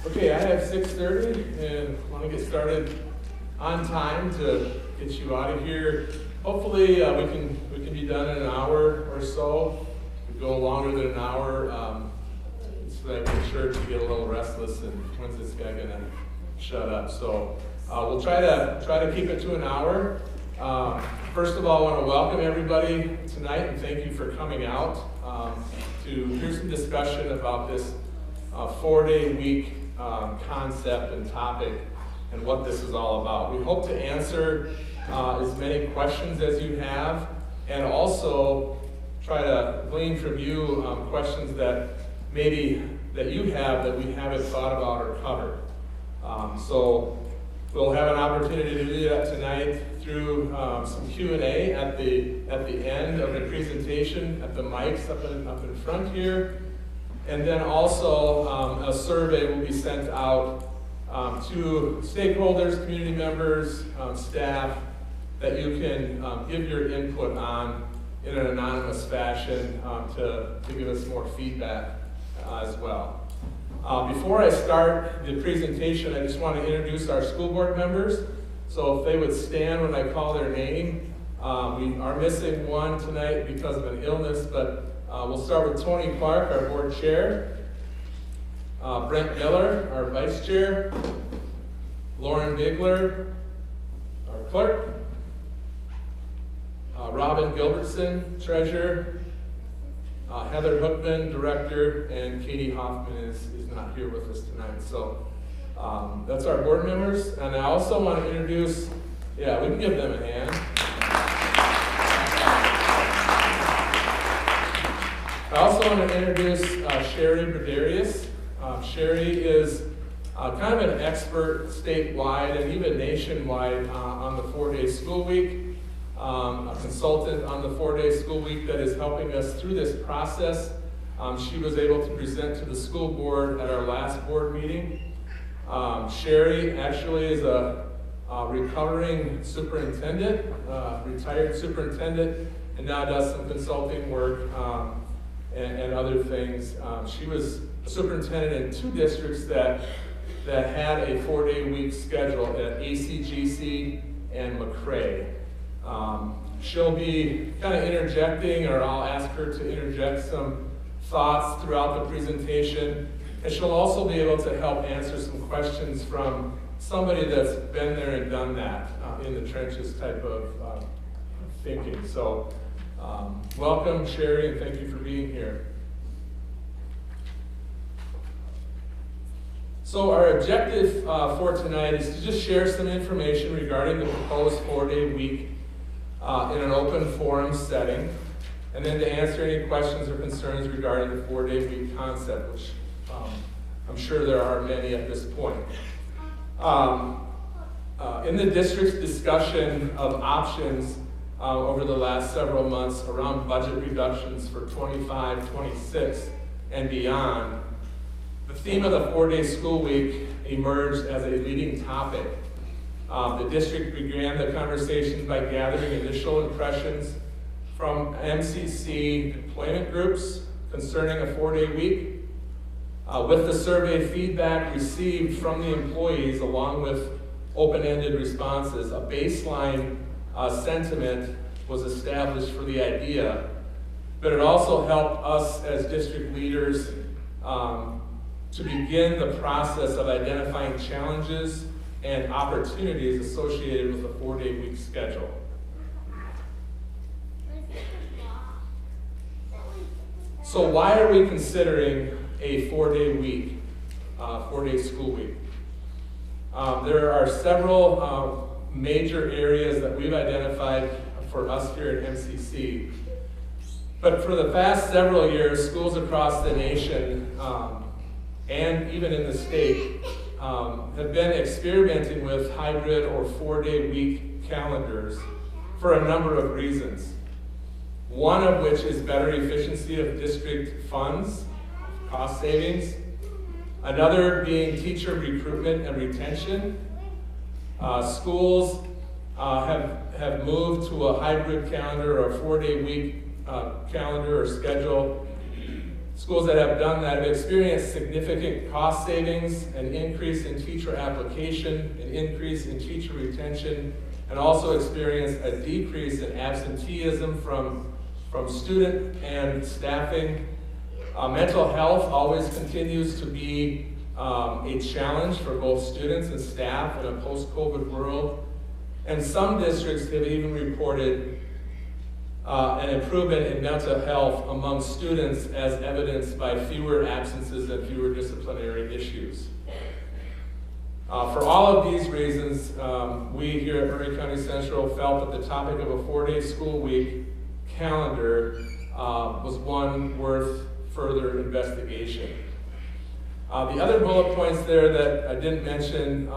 Okay, I have 6:30 and want to get started on time to get you out of here. Hopefully we can be done in an hour or so. We go longer than an hour so that the church can get a little restless and when's this guy gonna shut up? So we'll try to keep it to an hour. First of all, I want to welcome everybody tonight and thank you for coming out to hear some discussion about this 4-day week concept and topic and what this is all about. We hope to answer as many questions as you have and also try to glean from you questions that maybe that you have that we haven't thought about or covered. So we'll have an opportunity to do that tonight through some Q&A at the end of the presentation at the mics up in front here. And then also a survey will be sent out to stakeholders, community members, staff, that you can give your input on in an anonymous fashion to give us more feedback as well. Before I start the presentation, I just want to introduce our school board members. So if they would stand when I call their name. We are missing one tonight because of an illness, but we'll start with Tony Clark, our board chair. Brent Miller, our vice chair. Lauren Bigler, our clerk. Robin Gilbertson, treasurer. Heather Hookman, director, and Katie Hoffman is not here with us tonight. So that's our board members. And I also want to introduce, we can give them a hand. I also want to introduce Sherry Berdarius. Sherry is kind of an expert statewide and even nationwide on the 4-day school week. A consultant on the 4-day school week that is helping us through this process. She was able to present to the school board at our last board meeting. Sherry actually is a recovering superintendent, retired superintendent, and now does some consulting work and other things. She was a superintendent in 2 districts that had a 4-day week schedule at ACGC and McRae. She'll be kind of interjecting, or I'll ask her to interject some thoughts throughout the presentation, and she'll also be able to help answer some questions from somebody that's been there and done that in the trenches type of thinking. So welcome, Sherry, and thank you for being here. So our objective for tonight is to just share some information regarding the proposed 4-day week in an open forum setting, and then to answer any questions or concerns regarding the 4-day week concept, which I'm sure there are many at this point. In the district's discussion of options over the last several months around budget reductions for 25, 26, and beyond, the theme of the 4-day school week emerged as a leading topic. The district began the conversation by gathering initial impressions from MCC employment groups concerning a 4-day week. With the survey feedback received from the employees along with open-ended responses, a baseline sentiment was established for the idea, but it also helped us as district leaders to begin the process of identifying challenges and opportunities associated with a 4-day week schedule. So why are we considering a 4-day week, 4-day school week? There are several major areas that we've identified for us here at MCC. But for the past several years, schools across the nation and even in the state have been experimenting with hybrid or 4-day week calendars for a number of reasons. One of which is better efficiency of district funds, cost savings. Another being teacher recruitment and retention. Schools have moved to a hybrid calendar or a 4-day week calendar or schedule Schools that have done that have experienced significant cost savings, an increase in teacher application, an increase in teacher retention, and also experienced a decrease in absenteeism from student and staffing. Mental health always continues to be a challenge for both students and staff in a post-COVID world. And some districts have even reported an improvement in mental health among students as evidenced by fewer absences and fewer disciplinary issues. For all of these reasons, we here at Maury County Central felt that the topic of a 4-day school week calendar was one worth further investigation. The other bullet points there that I didn't mention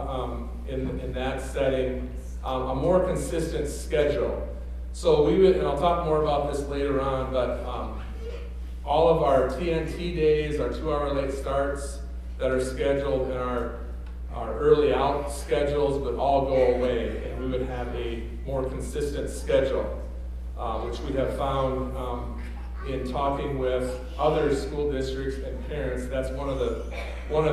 in that setting, a more consistent schedule. So we would, and I'll talk more about this later on, but all of our TNT days, our 2-hour late starts that are scheduled, and our early out schedules would all go away, and we would have a more consistent schedule, which we have found in talking with other school districts and parents. That's one of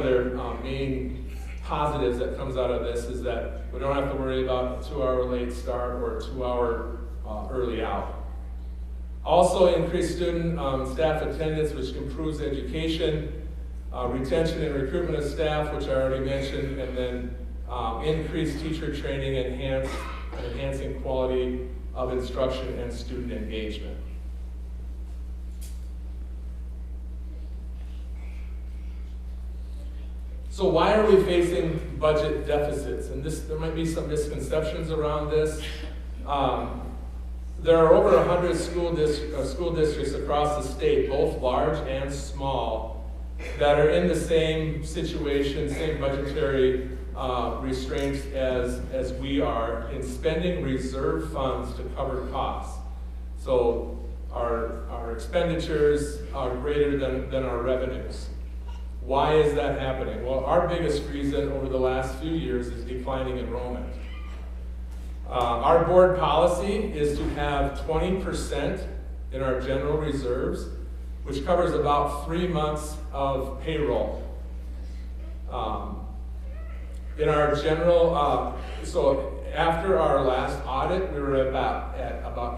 their main positives that comes out of this, is that we don't have to worry about a 2-hour late start or a 2-hour early out. Also, increased student staff attendance, which improves education, retention and recruitment of staff, which I already mentioned, and then increased teacher training, enhancing quality of instruction and student engagement. So why are we facing budget deficits? And there might be some misconceptions around this. There are over 100 school districts across the state, both large and small, that are in the same situation, same budgetary restraints as we are in spending reserve funds to cover costs. So our expenditures are greater than our revenues. Why is that happening? Well, our biggest reason over the last few years is declining enrollment. Our board policy is to have 20% in our general reserves, which covers about 3 months of payroll. In our general, so after our last audit, we were at about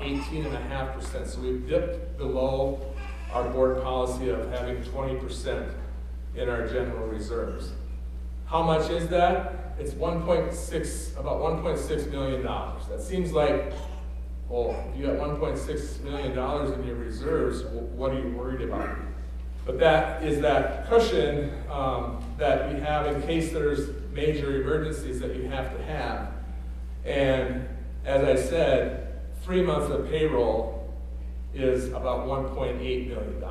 18.5%. So we've dipped below our board policy of having 20% in our general reserves. How much is that? It's about $1.6 million. That seems like, well, if you got $1.6 million in your reserves, what are you worried about? But that is that cushion that we have in case there's major emergencies that you have to have. And as I said, 3 months of payroll is about $1.8 million.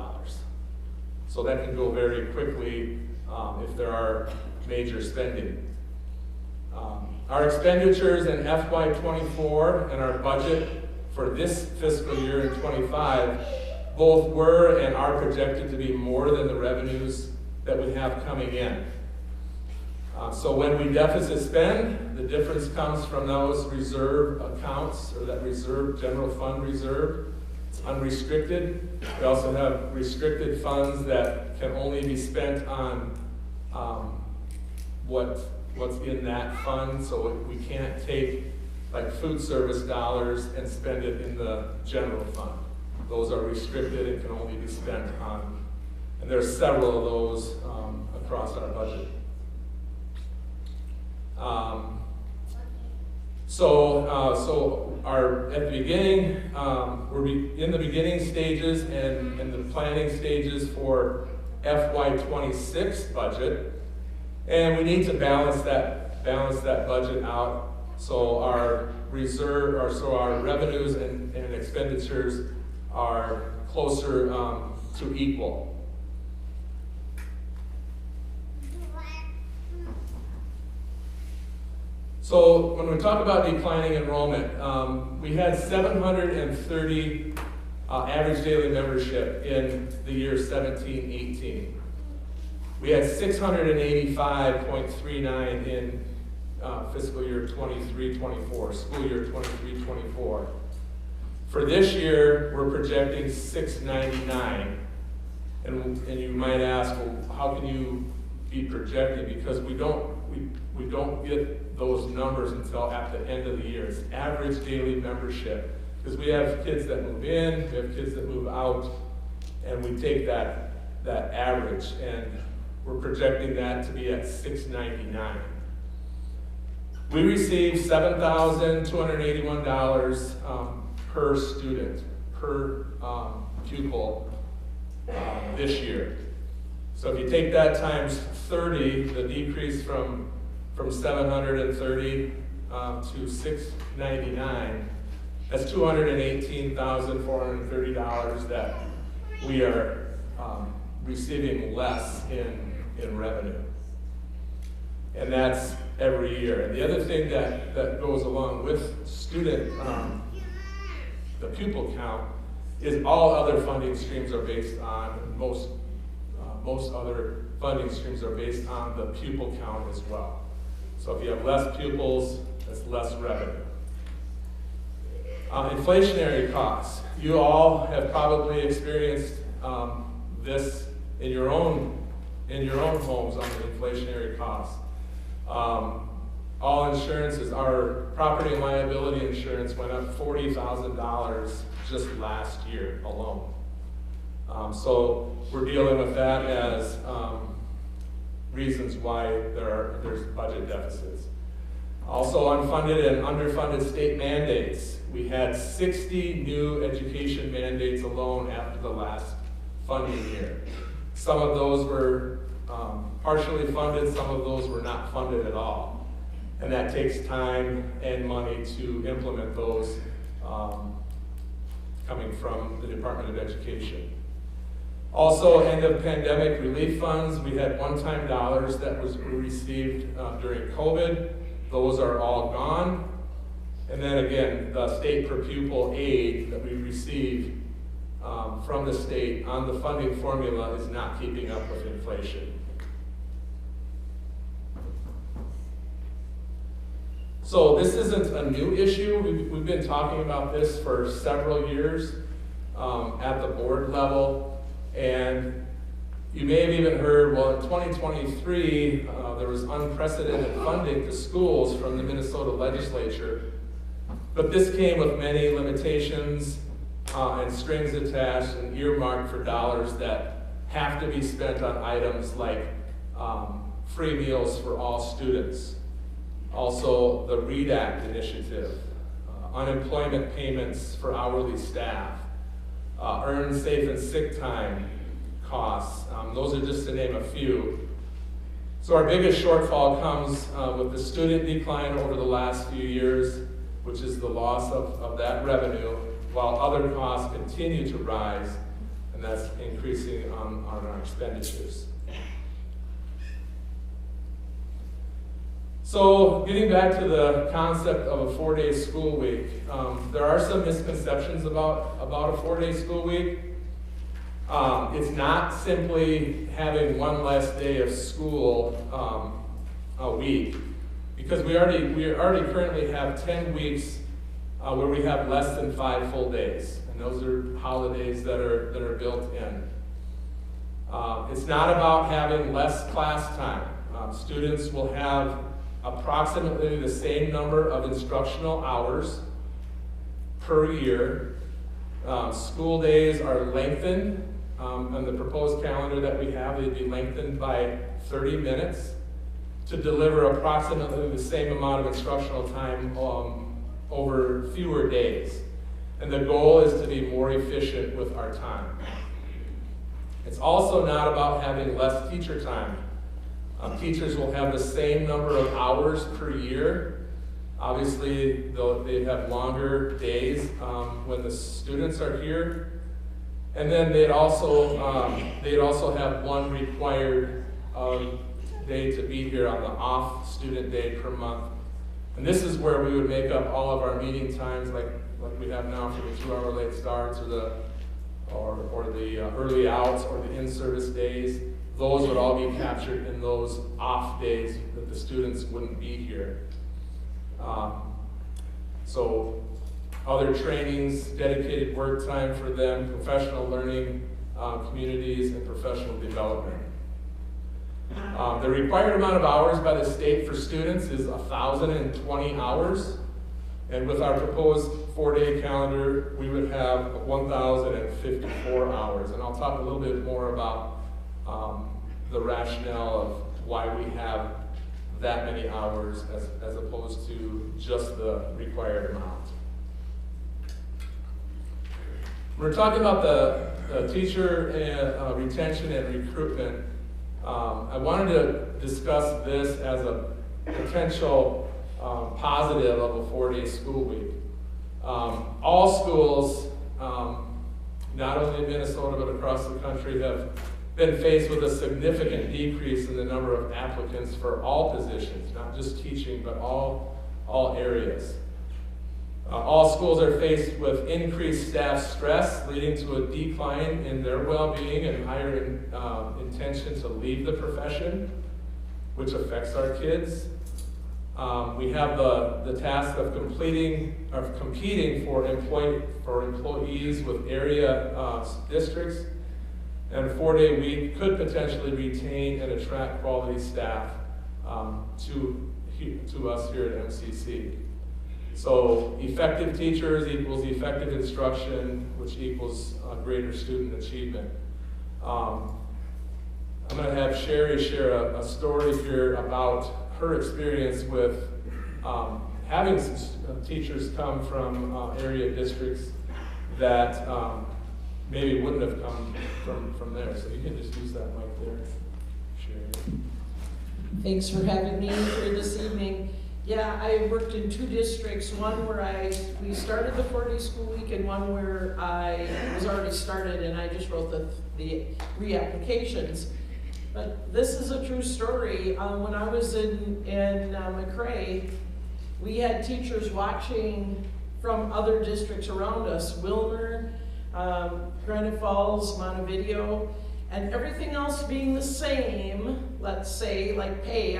So that can go very quickly if there are major spending. Our expenditures in FY24 and our budget for this fiscal year in 25 both were and are projected to be more than the revenues that we have coming in. So when we deficit spend, the difference comes from those reserve accounts, or that reserve, general fund reserve. It's unrestricted. We also have restricted funds that can only be spent on what's in that fund. So we can't take like food service dollars and spend it in the general fund. Those are restricted and can only be spent on, and there's several of those across our budget. So at the beginning, we're in the beginning stages and the planning stages for FY26 budget, and we need to balance that budget out so our revenues and expenditures are closer to equal. So when we talk about declining enrollment, we had 730 average daily membership in the year 17-18. We had 685.39 in fiscal year 23-24, school year 23-24. For this year, we're projecting 699. And you might ask, well, how can you be projecting? Because we don't get those numbers until at the end of the year. It's average daily membership. Because we have kids that move in, we have kids that move out, and we take that average, and we're projecting that to be at $699. We receive $7,281 per student, per pupil this year. So if you take that times 30, the decrease from 730 to 699, that's $218,430 that we are receiving less in revenue. And that's every year. And the other thing that goes along with student, the pupil count, is all other funding streams are based on, most other funding streams are based on the pupil count as well. So if you have less pupils, that's less revenue. Inflationary costs. You all have probably experienced this in your own homes on the inflationary costs. All insurances, our property and liability insurance went up $40,000 just last year alone. So we're dealing with that as reasons why there's budget deficits. Also unfunded and underfunded state mandates. We had 60 new education mandates alone after the last funding year. Some of those were partially funded, some of those were not funded at all. And that takes time and money to implement those coming from the Department of Education. Also, end of pandemic relief funds. We had one-time dollars that were received during COVID. Those are all gone. And then again, the state per pupil aid that we receive from the state on the funding formula is not keeping up with inflation. So this isn't a new issue. We've been talking about this for several years at the board level. And you may have even heard, well, in 2023, there was unprecedented funding to schools from the Minnesota legislature. But this came with many limitations and strings attached and earmarked for dollars that have to be spent on items like free meals for all students. Also, the READ Act initiative, unemployment payments for hourly staff, earned safe and sick time costs. Those are just to name a few. So our biggest shortfall comes with the student decline over the last few years, which is the loss of that revenue, while other costs continue to rise, and that's increasing on our expenditures. So getting back to the concept of a 4-day school week, there are some misconceptions about a 4-day school week. It's not simply having one less day of school a week, because we already currently have 10 weeks where we have less than 5 full days, and those are holidays that are built in. It's not about having less class time. Students will have approximately the same number of instructional hours per year. School days are lengthened. On the proposed calendar that we have, they'd be lengthened by 30 minutes to deliver approximately the same amount of instructional time over fewer days. And the goal is to be more efficient with our time. It's also not about having less teacher time. Teachers will have the same number of hours per year. Obviously, they have longer days when the students are here. And then they'd also have one required day to be here on the off student day per month. And this is where we would make up all of our meeting times, like we have now for the 2-hour late starts or the early outs or the in-service days. Those would all be captured in those off days that the students wouldn't be here. So other trainings, dedicated work time for them, professional learning communities, and professional development. The required amount of hours by the state for students is 1,020 hours. And with our proposed 4-day calendar, we would have 1,054 hours. And I'll talk a little bit more about the rationale of why we have that many hours as opposed to just the required amount. We're talking about the teacher and retention and recruitment. I wanted to discuss this as a potential positive of a 4-day school week. All schools, not only in Minnesota but across the country, have been faced with a significant decrease in the number of applicants for all positions, not just teaching, but all areas. All schools are faced with increased staff stress, leading to a decline in their well-being and higher intention to leave the profession, which affects our kids. We have the task of competing for employees with area districts, and a 4-day week could potentially retain and attract quality staff to us here at MCC. So effective teachers equals effective instruction, which equals greater student achievement. I'm going to have Sherry share a story here about her experience with having some teachers come from area districts that maybe wouldn't have come from there. So you can just use that mic there, Sherry. Thanks for having me here this evening. Yeah, I worked in 2 districts, one where we started the 4-day school week and one where I was already started and I just wrote the reapplications. But this is a true story. When I was in McRae, we had teachers watching from other districts around us, Wilmer, Granite Falls, Montevideo, and everything else being the same, let's say, like pay.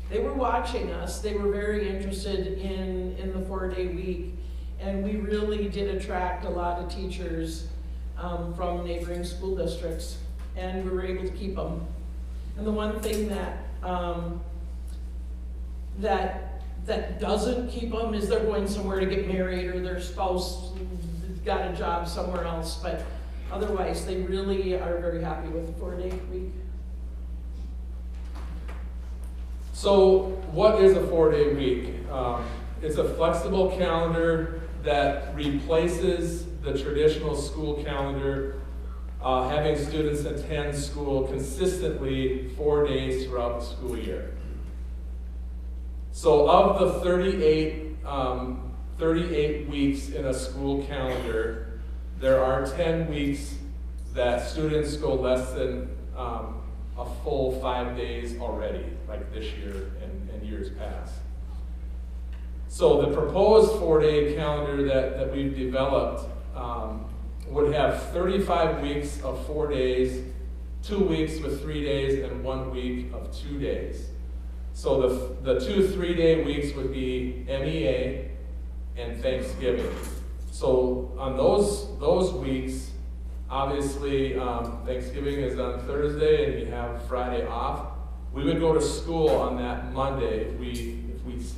They were watching us. They were very interested in the 4-day week, and we really did attract a lot of teachers from neighboring school districts, and we were able to keep them. And the one thing that doesn't keep them is they're going somewhere to get married or their spouse got a job somewhere else, but otherwise they really are very happy with the 4-day week. So what is a 4-day week? It's a flexible calendar that replaces the traditional school calendar, having students attend school consistently 4 days throughout the school year. So of the 38 weeks in a school calendar, there are 10 weeks that students go less than a full 5 days already, like this year and years past. So the proposed 4-day calendar that we've developed would have 35 weeks of 4 days, 2 weeks with 3 days, and 1 week of 2 days. So the 2 3-day weeks would be MEA and Thanksgiving. So on those weeks, obviously Thanksgiving is on Thursday and you have Friday off. We would go to school on that Monday if we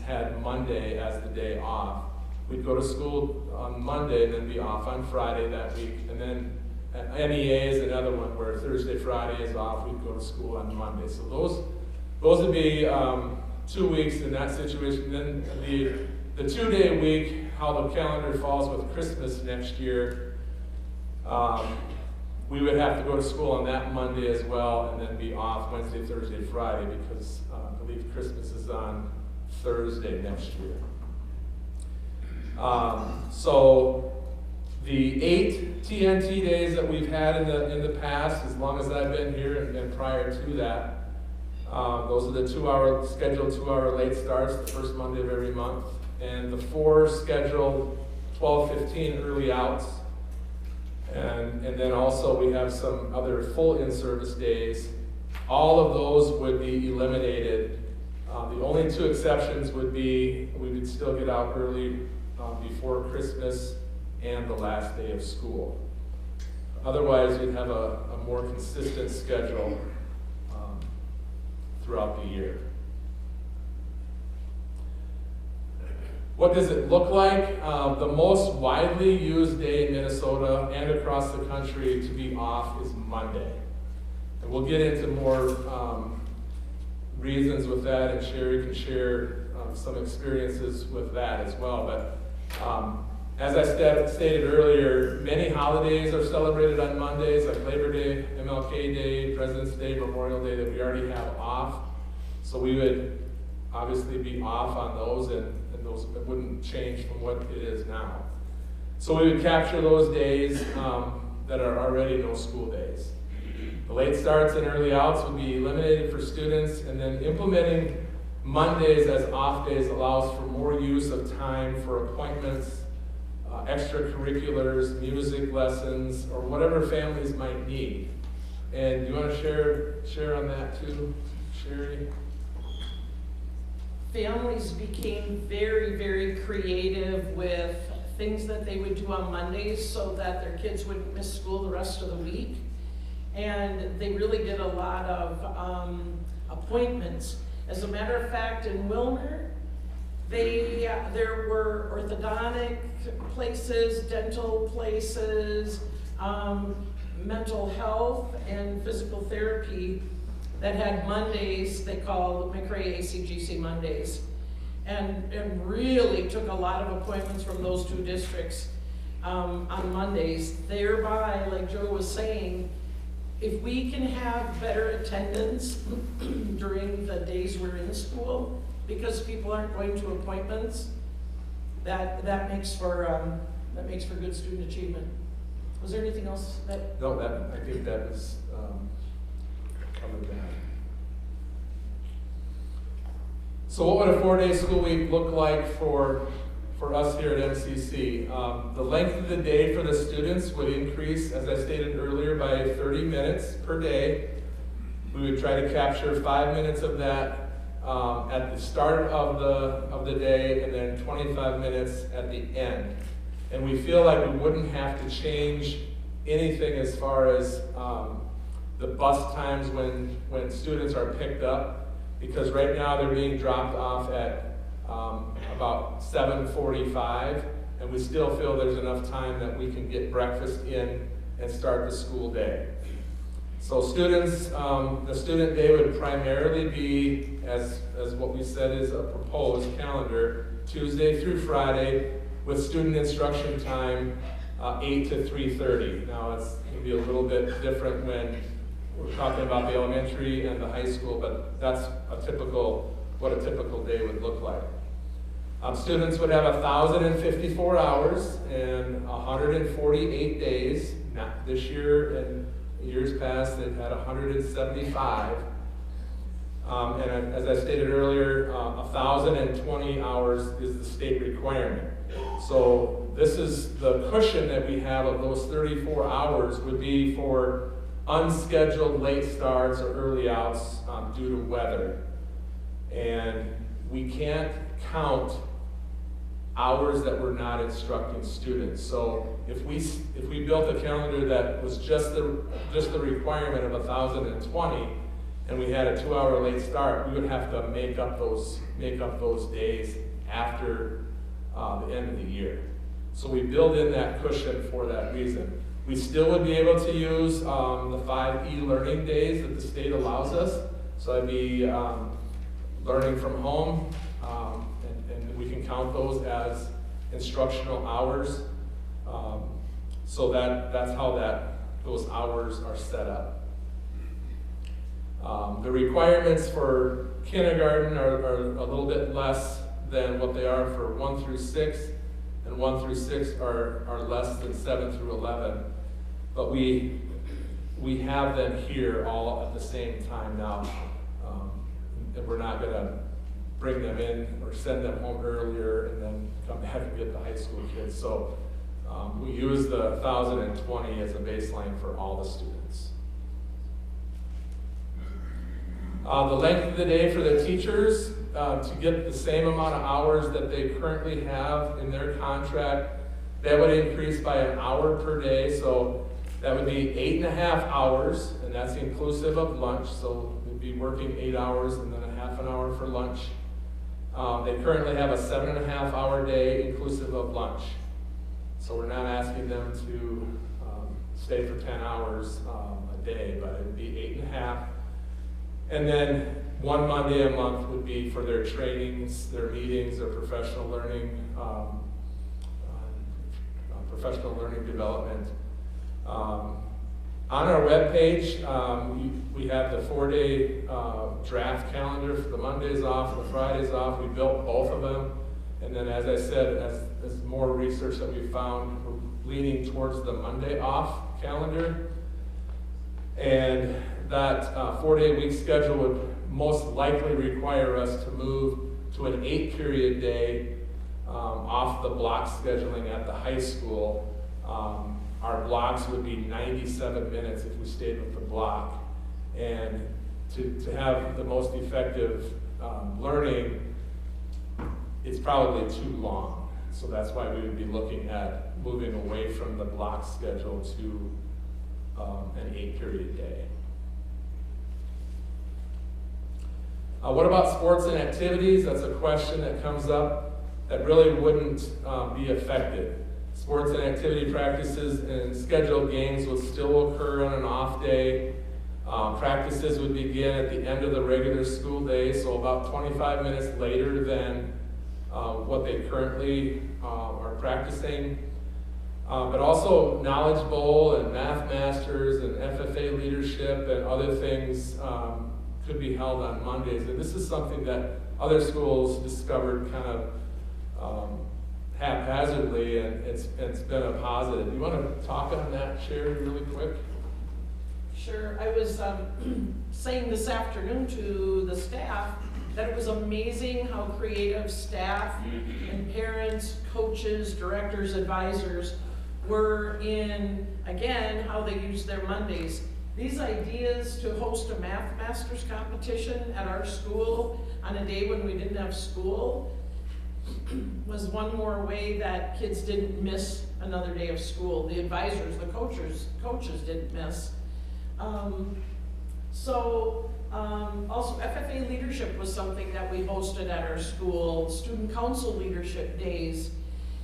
had Monday as the day off. We'd go to school on Monday and then be off on Friday that week. And then MEA is another one where Thursday, Friday is off. We'd go to school on Monday. So those would be 2 weeks in that situation. Then the 2-day week, how the calendar falls with Christmas next year, we would have to go to school on that Monday as well and then be off Wednesday, Thursday, Friday because I believe Christmas is on Thursday next year. So the 8 TNT days that we've had in the past, as long as I've been here and prior to that, those are the scheduled 2-hour late starts, the first Monday of every month, and the 4 scheduled 12:15 early outs. And then also we have some other full in-service days. All of those would be eliminated. The only 2 exceptions would be we would still get out early before Christmas and the last day of school. otherwise you'd have a more consistent schedule throughout the year. What does it look like? The most widely used day in Minnesota and across the country to be off is Monday. And we'll get into more reasons with that, and Sherry can share some experiences with that as well. But as I stated earlier, many holidays are celebrated on Mondays, like Labor Day, MLK Day, President's Day, Memorial Day, that we already have off. So we would obviously be off on those, and those wouldn't change from what it is now. So we would capture those days that are already no school days. The late starts and early outs would be eliminated for students, and then implementing Mondays as off days allows for more use of time for appointments, extracurriculars, music lessons, or whatever families might need. And you want to share on that too, Sherry? Families became very, very creative with things that they would do on Mondays so that their kids wouldn't miss school the rest of the week. And they really did a lot of appointments. As a matter of fact, in Wilmer, there were orthodontic places, dental places, mental health and physical therapy that had Mondays. They called McRae ACGC Mondays, and really took a lot of appointments from those two districts on Mondays. Thereby, like Joe was saying, if we can have better attendance during the days we're in school, because people aren't going to appointments, that makes for good student achievement. Was there anything else that? No, I think that was covered that. So what would a 4-day school week look like for us here at MCC? The length of the day for the students would increase, as I stated earlier, by 30 minutes per day. We would try to capture 5 minutes of that at the start of the day, and then 25 minutes at the end. And we feel like we wouldn't have to change anything as far as the bus times when students are picked up, because right now they're being dropped off at about 7:45, and we still feel there's enough time that we can get breakfast in and start the school day. So students, the student day would primarily be, as what we said is a proposed calendar, Tuesday through Friday, with student instruction time 8 to 3:30. Now it's going to be a little bit different when we're talking about the elementary and the high school, but that's what a typical day would look like. Students would have 1,054 hours and 148 days. Not this year, and years past they've had 175. And as I stated earlier, 1,020 hours is the state requirement. So this is the cushion that we have of those 34 hours would be for unscheduled late starts or early outs due to weather. And we can't count hours that we're not instructing students. So if we built a calendar that was just the requirement of 1,020, and we had a 2-hour late start, we would have to make up those days after the end of the year. So we build in that cushion for that reason. We still would be able to use the 5 e-learning days that the state allows us. So that'd be learning from home, and we can count those as instructional hours. So that's how those hours are set up. The requirements for kindergarten are a little bit less than what they are for 1 through 6, and 1 through 6 are less than 7 through 11. But we have them here all at the same time now. And we're not going to bring them in or send them home earlier and then come back and get the high school kids. So we use the 1,020 as a baseline for all the students. The length of the day for the teachers, to get the same amount of hours that they currently have in their contract, that would increase by an hour per day. So That would be 8.5 hours, and that's inclusive of lunch, so we'd be working 8 hours and then a half an hour for lunch. They currently have a 7.5 hour day inclusive of lunch. So we're not asking them to stay for 10 hours a day, but it would be 8.5. And then one Monday a month would be for their trainings, their meetings, their professional learning development. On our webpage, we have the 4-day draft calendar for the Mondays off and the Fridays off. We built both of them. And then, as I said, as more research that we found, we're leaning towards the Monday off calendar. And that 4-day week schedule would most likely require us to move to an 8-period day off the block scheduling at the high school. Our blocks would be 97 minutes if we stayed with the block. And to have the most effective learning, it's probably too long. So that's why we would be looking at moving away from the block schedule to an 8-period day. What about sports and activities? That's a question that comes up that really wouldn't be affected. Sports and activity practices and scheduled games would still occur on an off day. Practices would begin at the end of the regular school day, so about 25 minutes later than what they currently are practicing. But also Knowledge Bowl and Math Masters and FFA leadership and other things could be held on Mondays. And this is something that other schools discovered kind of haphazardly, and it's been a positive. You want to talk on that, Sherry, really quick? Sure. I was saying this afternoon to the staff that it was amazing how creative staff and parents, coaches, directors, advisors were in, again, how they use their Mondays. These ideas to host a Math Masters competition at our school on a day when we didn't have school was one more way that kids didn't miss another day of school. The advisors, the coaches didn't miss. Also FFA leadership was something that we hosted at our school, student council leadership days.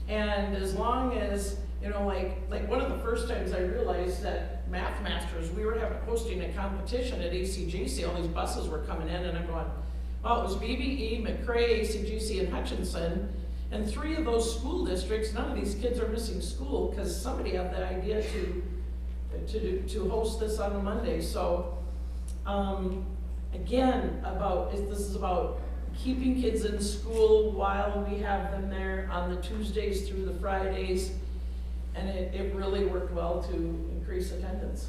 And as long as, you know, like one of the first times I realized that Math Masters, we were hosting a competition at ACJC, all these buses were coming in, and I'm going, well, it was BBE, McRae, ACJC, and Hutchinson, and 3 of those school districts, none of these kids are missing school because somebody had the idea to host this on a Monday. So, again, this is about keeping kids in school while we have them there on the Tuesdays through the Fridays, and it really worked well to increase attendance.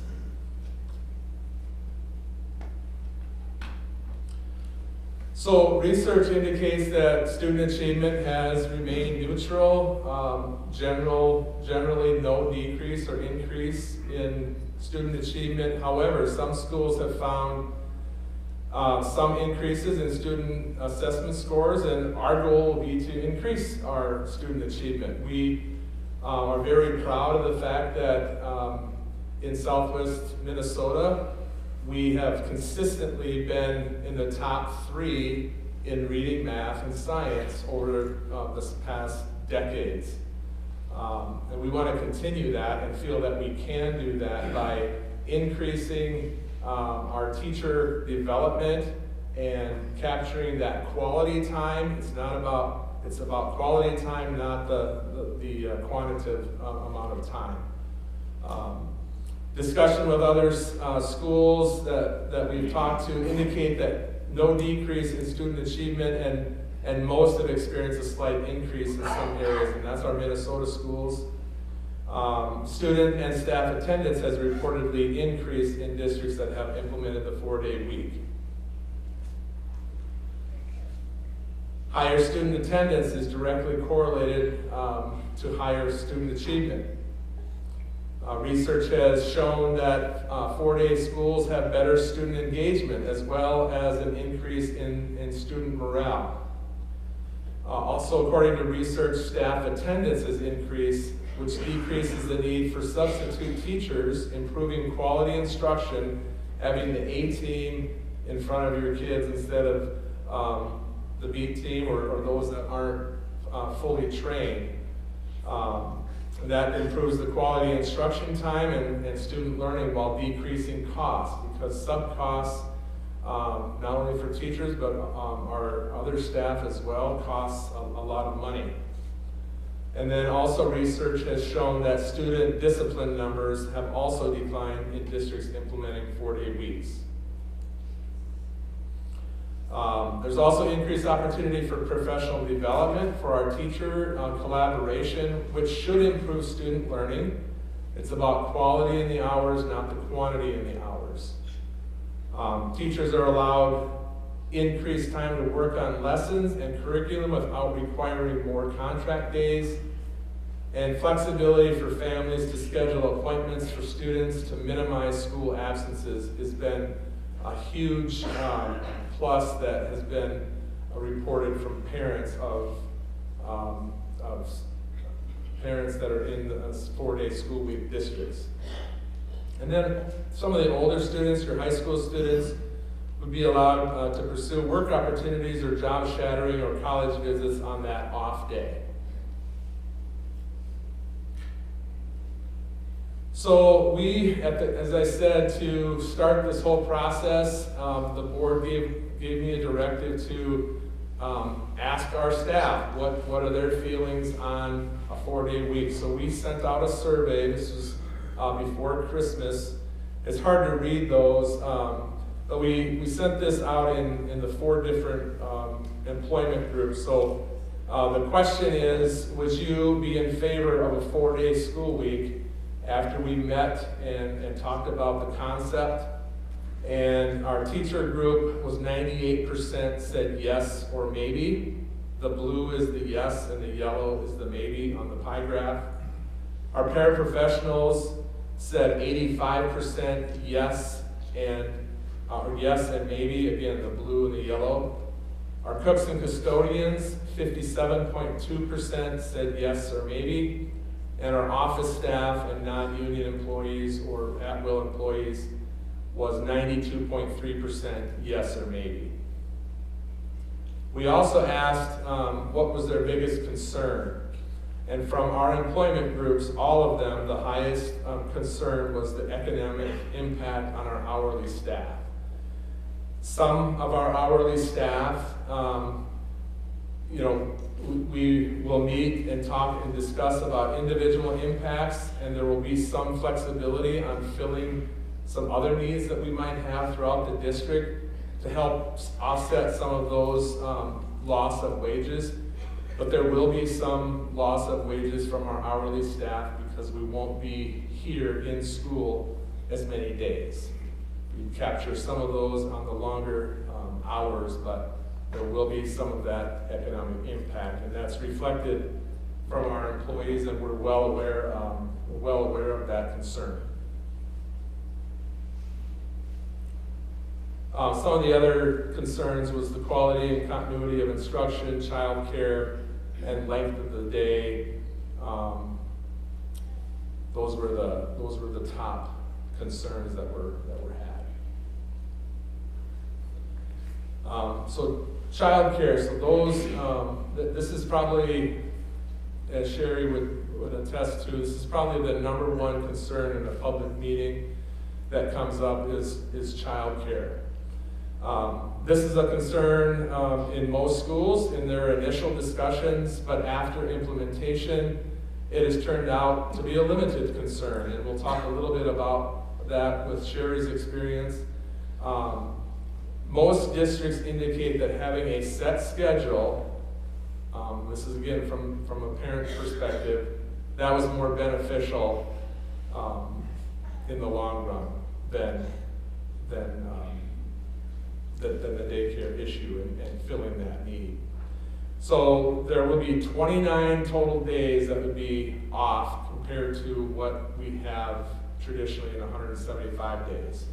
So research indicates that student achievement has remained neutral, generally no decrease or increase in student achievement. However, some schools have found some increases in student assessment scores, and our goal will be to increase our student achievement. We are very proud of the fact that in Southwest Minnesota, we have consistently been in the top 3 in reading, math, and science over this past decades. And we want to continue that and feel that we can do that by increasing our teacher development and capturing that quality time. It's about quality time, not the quantitative amount of time. Discussion with other schools that we've talked to indicate that no decrease in student achievement, and most have experienced a slight increase in some areas, and that's our Minnesota schools. Student and staff attendance has reportedly increased in districts that have implemented the 4-day week. Higher student attendance is directly correlated to higher student achievement. Research has shown that 4-day schools have better student engagement as well as an increase in student morale. Also, according to research, staff attendance has increased which decreases the need for substitute teachers, improving quality instruction, having the A team in front of your kids instead of the B team or those that aren't fully trained. That improves the quality instruction time and student learning while decreasing costs, because sub costs, not only for teachers but our other staff as well, costs a lot of money. And then also research has shown that student discipline numbers have also declined in districts implementing 4-day weeks. There's also increased opportunity for professional development for our teacher collaboration, which should improve student learning. It's about quality in the hours, not the quantity in the hours. Teachers are allowed increased time to work on lessons and curriculum without requiring more contract days, and flexibility for families to schedule appointments for students to minimize school absences has been a huge plus that has been reported from parents of parents that are in the 4-day school week districts. And then some of the older students, your high school students, would be allowed to pursue work opportunities or job shadowing or college visits on that off day. So we, as I said, to start this whole process, the board gave me a directive to ask our staff what are their feelings on a 4-day week. So we sent out a survey. This was before Christmas. It's hard to read those, but we sent this out in the 4 different employment groups. So the question is, would you be in favor of a 4-day school week? After we met and talked about the concept, and our teacher group was 98% said yes or maybe. The blue is the yes and the yellow is the maybe on the pie graph. Our paraprofessionals said 85% yes and maybe, again the blue and the yellow. Our cooks and custodians, 57.2% said yes or maybe. And our office staff and non-union employees or at-will employees was 92.3% yes or maybe. We also asked what was their biggest concern. And from our employment groups, all of them, the highest concern was the economic impact on our hourly staff. Some of our hourly staff, we will meet and talk and discuss about individual impacts, and there will be some flexibility on filling some other needs that we might have throughout the district to help offset some of those loss of wages. But there will be some loss of wages from our hourly staff because we won't be here in school as many days. We capture some of those on the longer hours, but there will be some of that economic impact, and that's reflected from our employees, and we're well aware of that concern. Some of the other concerns was the quality and continuity of instruction, child care, and length of the day. Those were the top concerns that were had. So child care, so those, this is probably, as Sherry would attest to, this is probably the number one concern in a public meeting that comes up is child care. This is a concern in most schools in their initial discussions, but after implementation, it has turned out to be a limited concern, and we'll talk a little bit about that with Sherry's experience. Most districts indicate that having a set schedule, this is again from a parent's perspective, that was more beneficial in the long run than the daycare issue and filling that need. So there will be 29 total days that would be off compared to what we have traditionally in 175 days.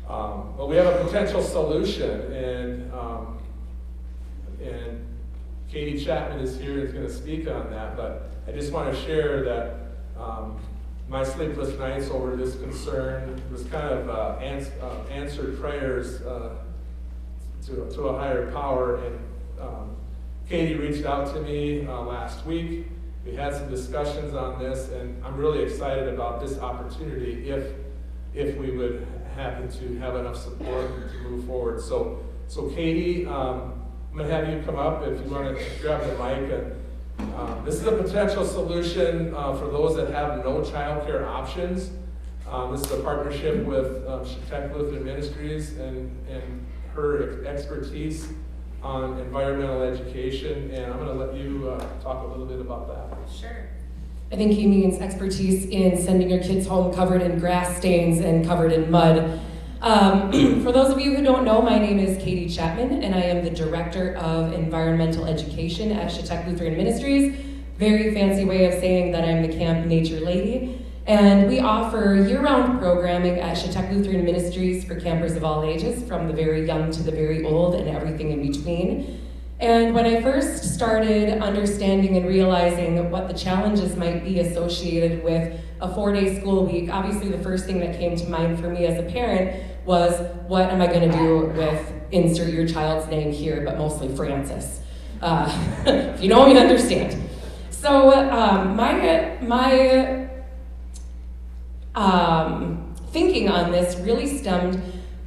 But we have a potential solution, and Katie Chapman is here and is going to speak on that, but I just want to share that my sleepless nights over this concern was kind of answered prayers to a higher power, and Katie reached out to me last week. We had some discussions on this, and I'm really excited about this opportunity if we would happen to have enough support to move forward. So Katie, I'm going to have you come up if you want to grab the mic. And this is a potential solution for those that have no childcare options. This is a partnership with Chetek Lutheran Ministries and her expertise on environmental education, and I'm going to let you talk a little bit about that. Sure. I think he means expertise in sending your kids home covered in grass stains and covered in mud. For those of you who don't know, my name is Katie Chapman, and I am the Director of Environmental Education at Chetek Lutheran Ministries. Very fancy way of saying that I'm the Camp Nature Lady. And we offer year-round programming at Chetek Lutheran Ministries for campers of all ages, from the very young to the very old and everything in between. And when I first started understanding and realizing what the challenges might be associated with a 4-day school week, obviously the first thing that came to mind for me as a parent was, what am I going to do with insert your child's name here, but mostly Francis? If you know me, understand. So my thinking on this really stemmed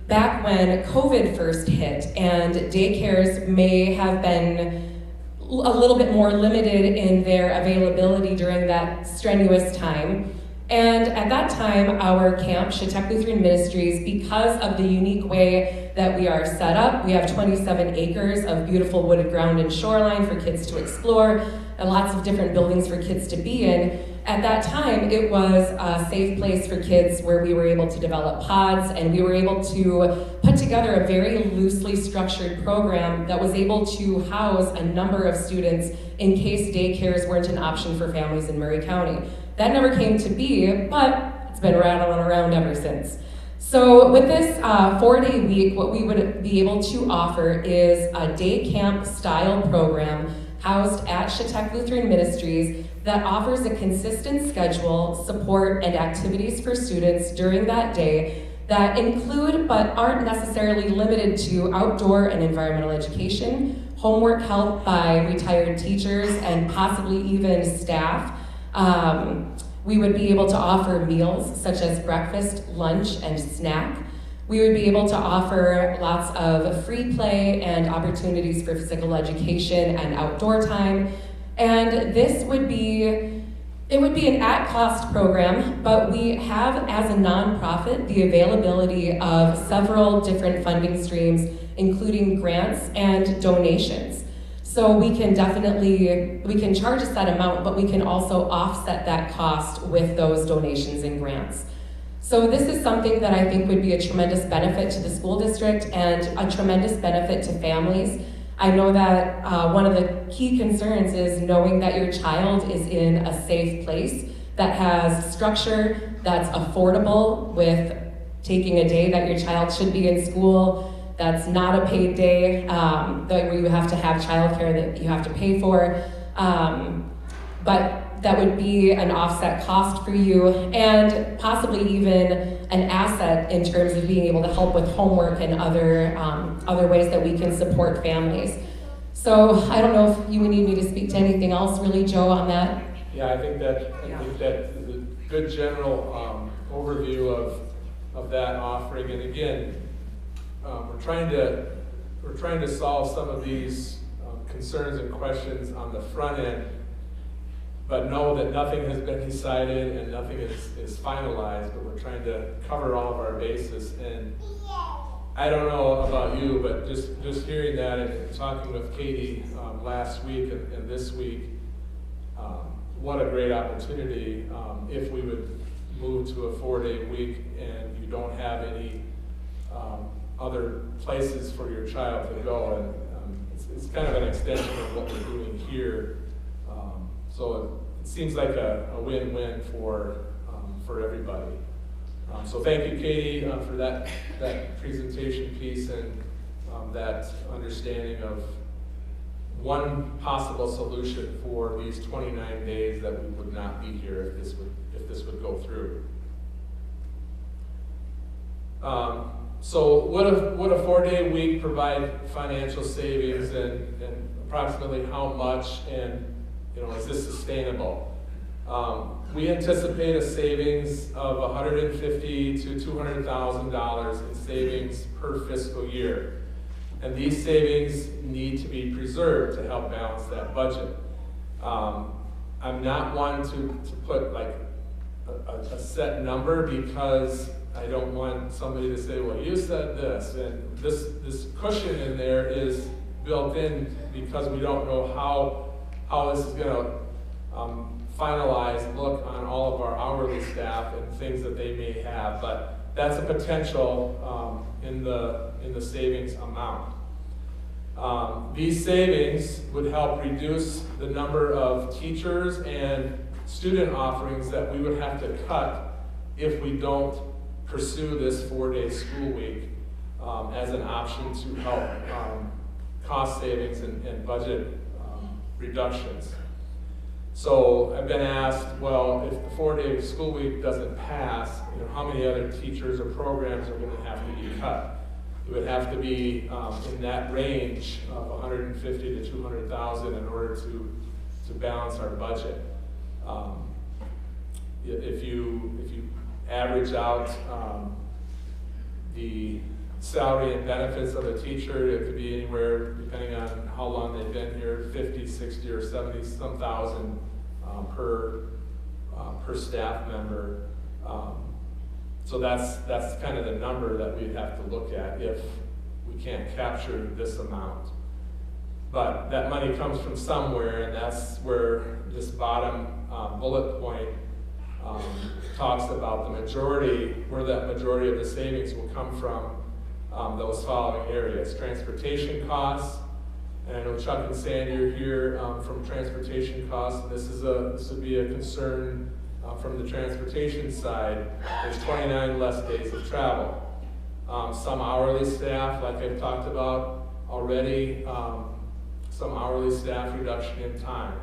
back when COVID first hit, and daycares may have been a little bit more limited in their availability during that strenuous time. And at that time, our camp, Chetek Lutheran Ministries, because of the unique way that we are set up, we have 27 acres of beautiful wooded ground and shoreline for kids to explore, and lots of different buildings for kids to be in. At that time, it was a safe place for kids where we were able to develop pods, and we were able to put together a very loosely structured program that was able to house a number of students in case daycares weren't an option for families in Murray County. That never came to be, but it's been rattling around ever since. So with this 4-day week, what we would be able to offer is a day camp style program housed at Chetek Lutheran Ministries that offers a consistent schedule, support, and activities for students during that day that include but aren't necessarily limited to outdoor and environmental education, homework help by retired teachers, and possibly even staff. We would be able to offer meals such as breakfast, lunch, and snack. We would be able to offer lots of free play and opportunities for physical education and outdoor time. And this would be, it would be an at-cost program, but we have, as a nonprofit, the availability of several different funding streams, including grants and donations. So we can charge a set amount, but we can also offset that cost with those donations and grants. So this is something that I think would be a tremendous benefit to the school district and a tremendous benefit to families. I know that one of the key concerns is knowing that your child is in a safe place that has structure, that's affordable, with taking a day that your child should be in school, that's not a paid day, where you have to have childcare that you have to pay for, but that would be an offset cost for you, and possibly even an asset in terms of being able to help with homework and other ways that we can support families. So I don't know if you would need me to speak to anything else really, Joe, on that? Yeah, I think that is a good general overview of that offering. And again, we're trying to solve some of these concerns and questions on the front end, but know that nothing has been decided and nothing is finalized, but we're trying to cover all of our bases. And I don't know about you, but just hearing that and talking with Katie last week and this week, what a great opportunity if we would move to a 4-day week and you don't have any other places for your child to go. And it's kind of an extension of what we're doing here. So it seems like a win-win for everybody. So thank you, Katie, for that presentation piece and that understanding of one possible solution for these 29 days that we would not be here if this would go through. So would a 4-day week provide financial savings, and approximately how much, and is this sustainable? We anticipate a savings of $150,000 to $200,000 in savings per fiscal year. And these savings need to be preserved to help balance that budget. I'm not one to put like a set number, because I don't want somebody to say, well, you said this, and this cushion in there is built in because we don't know how this is going to finalize look on all of our hourly staff and things that they may have, but that's a potential in the savings amount. These savings would help reduce the number of teachers and student offerings that we would have to cut if we don't pursue this 4-day school week as an option to help cost savings and budget reductions. So I've been asked, well, if the 4-day school week doesn't pass, how many other teachers or programs are going to have to be cut? It would have to be in that range of $150,000 to $200,000 in order to balance our budget. If you average out the salary and benefits of a teacher, it could be anywhere, depending on how long they've been here, 50, 60, or 70 some thousand per staff member. So that's kind of the number that we'd have to look at if we can't capture this amount. But that money comes from somewhere, and that's where this bottom bullet point talks about the majority, where that majority of the savings will come from. Those following areas: transportation costs, and I know Chuck and Sandy are here from transportation costs. And this would be a concern from the transportation side. There's 29 less days of travel. Some hourly staff, like I've talked about already, some hourly staff reduction in time.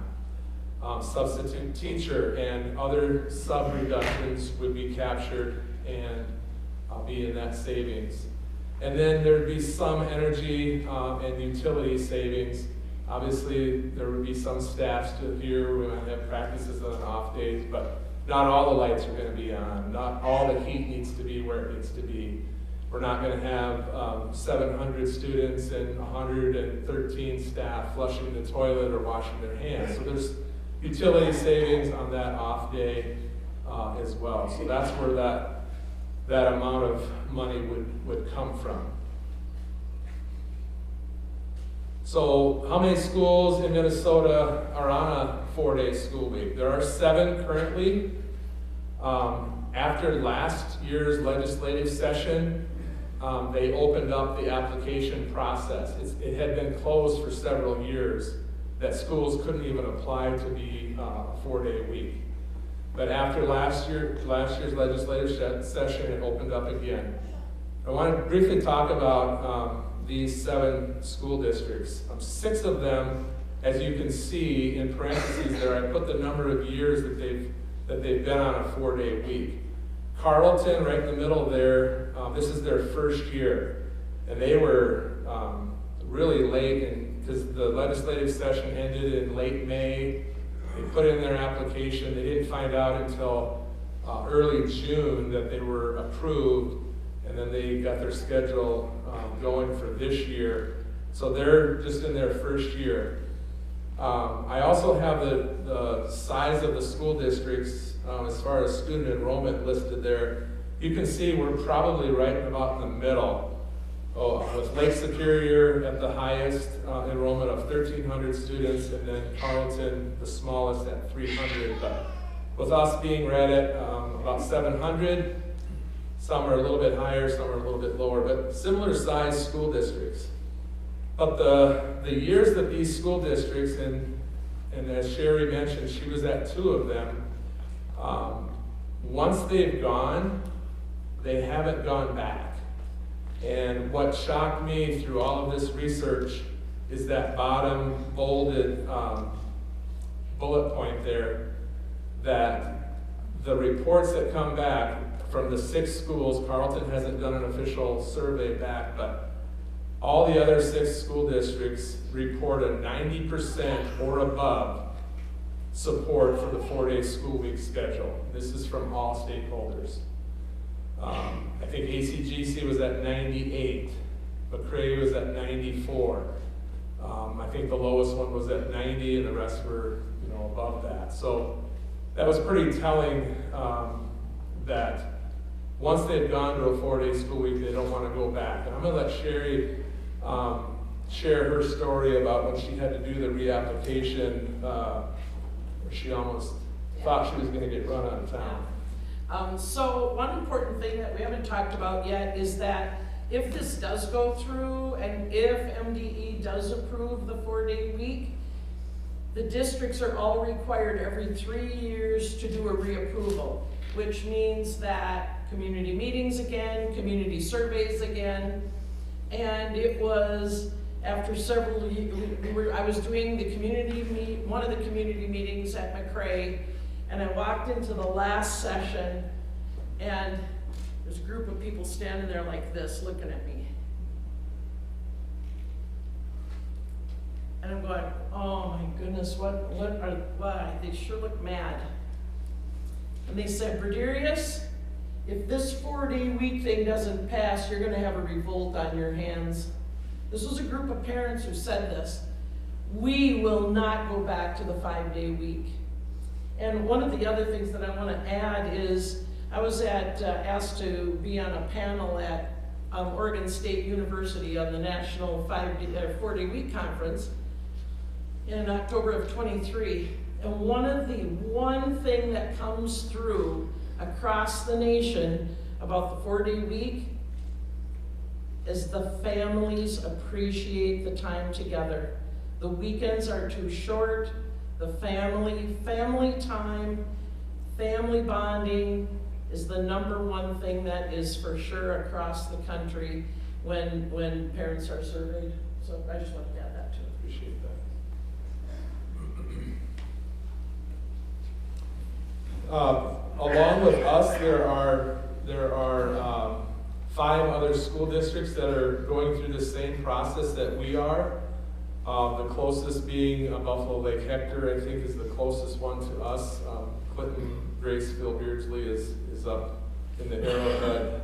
Substitute teacher and other sub reductions would be captured and be in that savings. And then there'd be some energy and utility savings. Obviously, there would be some staff still here. We might have practices on off days, but not all the lights are going to be on. Not all the heat needs to be where it needs to be. We're not going to have 700 students and 113 staff flushing the toilet or washing their hands. So there's utility savings on that off day as well. So that's where that amount of money would come from. So how many schools in Minnesota are on a 4-day school week? There are 7 currently. After last year's legislative session, they opened up the application process. It had been closed for several years, that schools couldn't even apply to be a 4-day week. But after last year's legislative session, it opened up again. I want to briefly talk about these 7 school districts. 6 of them, as you can see in parentheses there, I put the number of years that they've been on a 4-day week. Carleton, right in the middle there, this is their first year, and they were really late, because the legislative session ended in late May. They put in their application. They didn't find out until early June that they were approved, and then they got their schedule going for this year. So they're just in their first year. I also have the size of the school districts as far as student enrollment listed there. You can see we're probably right about in the middle. With Lake Superior at the highest enrollment of 1,300 students, and then Carleton, the smallest, at 300. But with us being right at about 700, some are a little bit higher, some are a little bit lower, but similar sized school districts. But the years that these school districts, and as Sherry mentioned, she was at 2 of them, once they've gone, they haven't gone back. And what shocked me through all of this research is that bottom bolded bullet point there, that the reports that come back from the 6 schools, Carleton hasn't done an official survey back, but all the other 6 school districts report a 90% or above support for the 4-day school week schedule. This is from all stakeholders. I think ACGC was at 98, McRae was at 94. I think the lowest one was at 90, and the rest were, above that. So that was pretty telling, that once they've gone to a 4-day school week, they don't want to go back. And I'm going to let Sherry share her story about when she had to do the reapplication, where she almost thought she was going to get run out of town. So one important thing that we haven't talked about yet is that if this does go through and if MDE does approve the 4-day week, the districts are all required every 3 years to do a reapproval, which means that community meetings again, community surveys again, and it was after several years, I was doing the one of the community meetings at McRae, and I walked into the last session, and there's a group of people standing there like this, looking at me. And I'm going, oh my goodness, why? They sure look mad. And they said, Brederius, if this 4-day week thing doesn't pass, you're gonna have a revolt on your hands. This was a group of parents who said this. We will not go back to the 5-day week. And one of the other things that I want to add is I was asked to be on a panel at Oregon State University on the National 4-day week conference in October of 23. And one thing that comes through across the nation about the 4-day week is the families appreciate the time together. The weekends are too short. The family time, family bonding is the #1 thing that is for sure across the country when parents are surveyed. So I just wanted to add that too. Appreciate that. Along with us, there are 5 other school districts that are going through the same process that we are. The closest being Buffalo Lake Hector, I think, is the closest one to us. Clinton, Graceville, Beardsley is up in the Arrowhead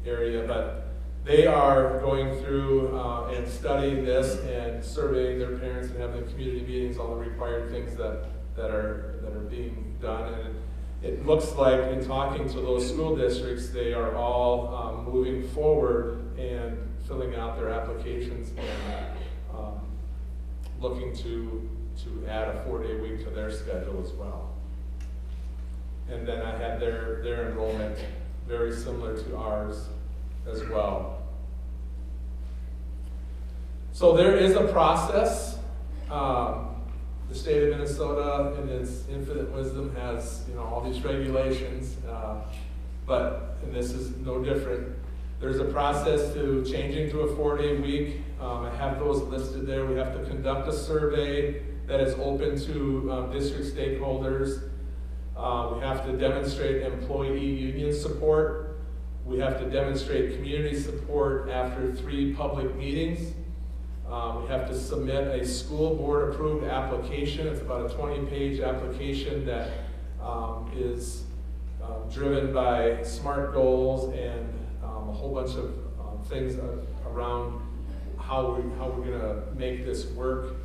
area, but they are going through and studying this and surveying their parents and having community meetings, all the required things that are being done. And it looks like, in talking to those school districts, they are all moving forward and filling out their applications and looking to add a 4-day week to their schedule as well. And then I had their enrollment very similar to ours as well. So there is a process. The state of Minnesota, in its infinite wisdom, has all these regulations, and this is no different. There's a process to changing to a 4-day week. I have those listed there. We have to conduct a survey that is open to district stakeholders. We have to demonstrate employee union support. We have to demonstrate community support after 3 public meetings. We have to submit a school board approved application. It's about a 20-page application that is driven by SMART goals and a whole bunch of things around how we're going to make this work.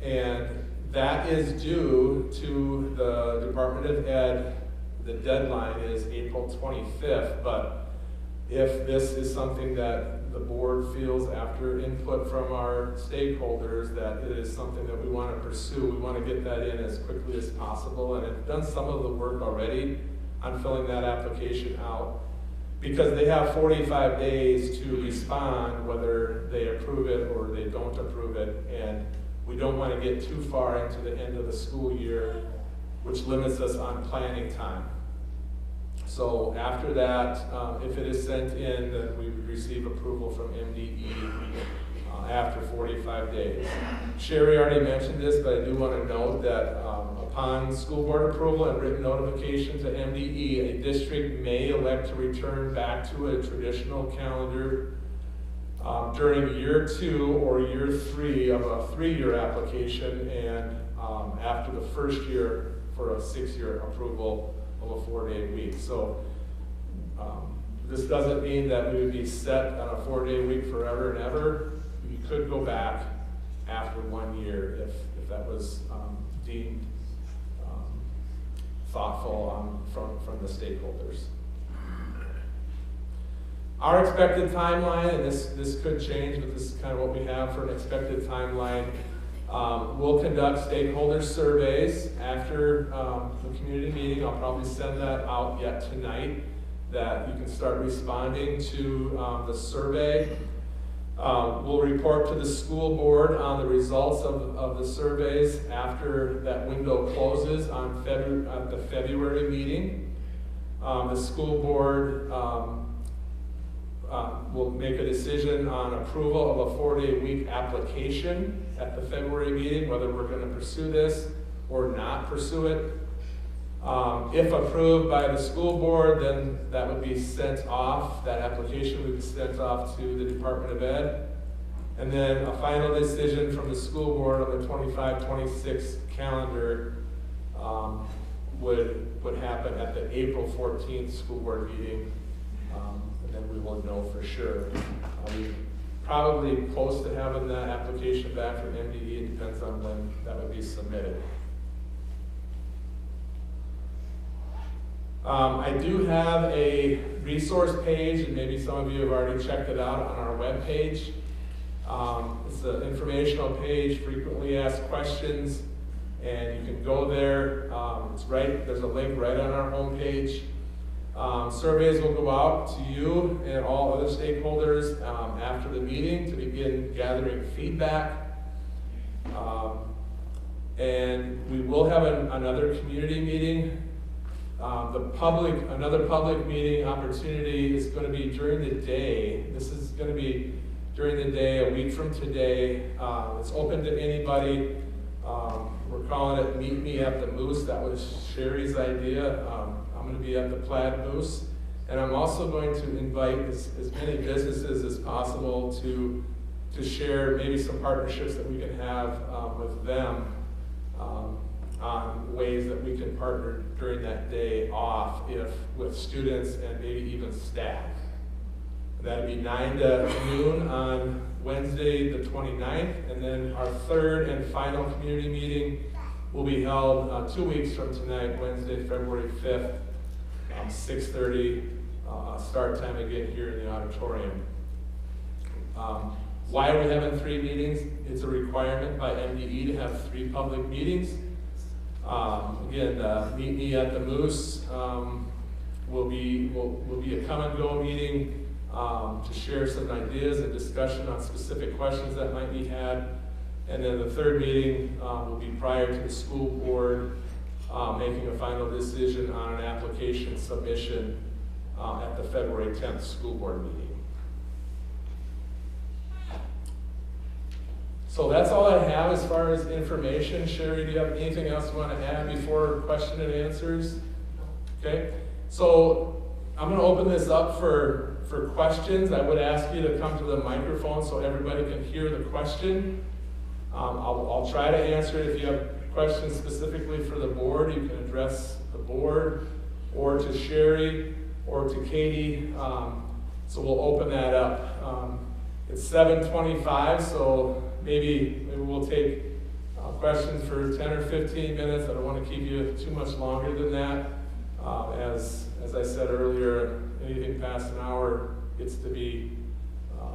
And that is due to the Department of Ed. The deadline is April 25th, but if this is something that the board feels, after input from our stakeholders, that it is something that we want to pursue, we want to get that in as quickly as possible. And I've done some of the work already on filling that application out, because they have 45 days to respond whether they approve it or they don't approve it. And we don't want to get too far into the end of the school year, which limits us on planning time. So after that, if it is sent in, then we would receive approval from MDE. after 45 days. Sherry already mentioned this, but I do want to note that upon school board approval and written notification to MDE, a district may elect to return back to a traditional calendar during year 2 or year 3 of a 3-year application, and after the first year for a 6-year approval of a 4-day week. So this doesn't mean that we would be set on a 4-day week forever and ever. We could go back after 1 year if that was deemed thoughtful from the stakeholders. Our expected timeline, and this could change, but this is kind of what we have for an expected timeline. We'll conduct stakeholder surveys after the community meeting. I'll probably send that out yet tonight, that you can start responding to the survey. We'll report to the school board on the results of the surveys after that window closes on the February meeting. The school board will make a decision on approval of a 4-day week application at the February meeting, whether we're going to pursue this or not pursue it. If approved by the school board, then that would be sent off, that application would be sent off to the Department of Ed. And then a final decision from the school board on the 25-26 calendar would happen at the April 14th school board meeting. And then we will know for sure. We probably close to having that application back from MDE. It depends on when that would be submitted. I do have a resource page, and maybe some of you have already checked it out on our webpage. It's an informational page, frequently asked questions, and you can go there. There's a link right on our homepage. Surveys will go out to you and all other stakeholders after the meeting to begin gathering feedback. And we will have another community meeting. Another public meeting opportunity is going to be during the day. This is going to be during the day, a week from today. It's open to anybody. We're calling it Meet Me at the Moose. That was Sherry's idea. I'm going to be at the Plaid Moose. And I'm also going to invite as many businesses as possible to share maybe some partnerships that we can have with them on ways that we can partner during that day off with students and maybe even staff. That'd be 9 to noon on Wednesday the 29th, and then our third and final community meeting will be held 2 weeks from tonight, Wednesday, February 5th, 6:30, start time again here in the auditorium. Why are we having 3 meetings? It's a requirement by MDE to have 3 public meetings. Again, Meet Me at the Moose will be a come and go meeting to share some ideas and discussion on specific questions that might be had. And then the third meeting will be prior to the school board making a final decision on an application submission at the February 10th school board meeting. So that's all I have as far as information. Sherry, do you have anything else you want to add before question and answers? Okay, so I'm going to open this up for questions. I would ask you to come to the microphone so everybody can hear the question. I'll try to answer it. If you have questions specifically for the board, you can address the board or to Sherry or to Katie. So we'll open that up. It's 7:25, so maybe we'll take questions for 10 or 15 minutes. I don't want to keep you too much longer than that. As I said earlier, anything past an hour gets to be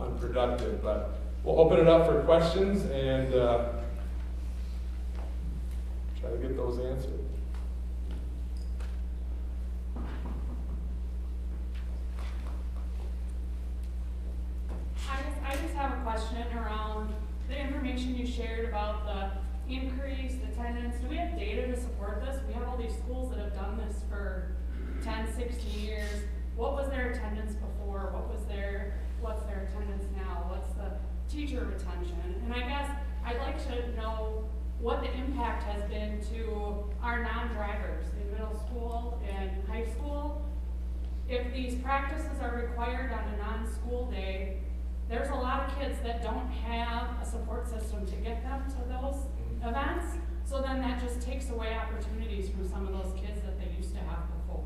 unproductive. But we'll open it up for questions and try to get those answered. I just have a question around the information you shared about the increased attendance. Do we have data to support this? We have all these schools that have done this for 10, 16 years. What was their attendance before? What's their attendance now? What's the teacher retention. And I guess I'd like to know what the impact has been to our non-drivers in middle school and high school. If these practices are required on a non-school day, there's a lot of kids that don't have a support system to get them to those events. So then that just takes away opportunities from some of those kids that they used to have before.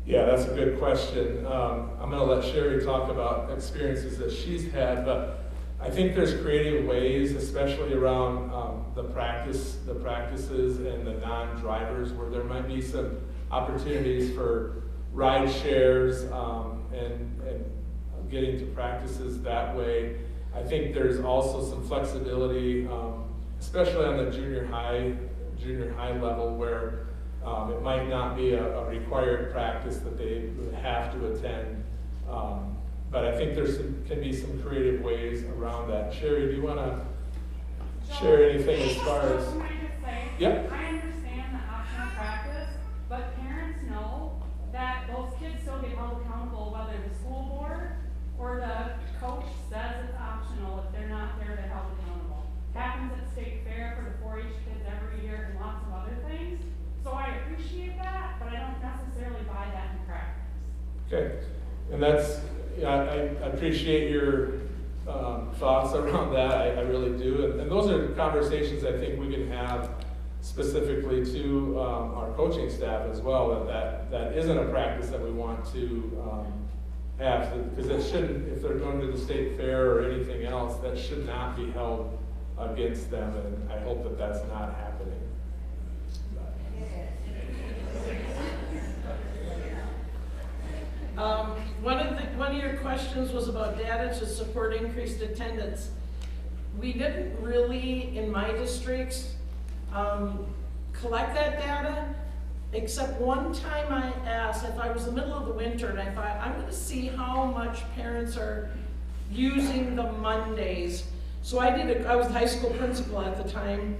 Yeah, that's a good question. I'm going to let Sherry talk about experiences that she's had, but I think there's creative ways, especially around the practices and the non-drivers, where there might be some opportunities for ride shares and getting to practices that way. I think there's also some flexibility, especially on the junior high level, where it might not be a required practice that they would have to attend. But I think can be some creative ways around that. Sherry, do you want to share anything as far as? Can I just say, Yep. I understand the optional practice, but parents know that those kids still get held accountable, whether the school board or the coach says it's optional if they're not there, they're held accountable. Happens at state fair for the 4-H kids every year and lots of other things. So I appreciate that, but I don't necessarily buy that in practice. Okay, and that's, I appreciate your thoughts around that. I really do, and those are conversations I think we can have specifically to our coaching staff as well. That isn't a practice that we want to have, because it shouldn't. If they're going to the state fair or anything else, that should not be held against them, and I hope that that's not happening. One of your questions was about data to support increased attendance. We didn't really, in my districts, collect that data, except one time I asked, if I was in the middle of the winter and I thought, I'm going to see how much parents are using the Mondays. So I was the high school principal at the time,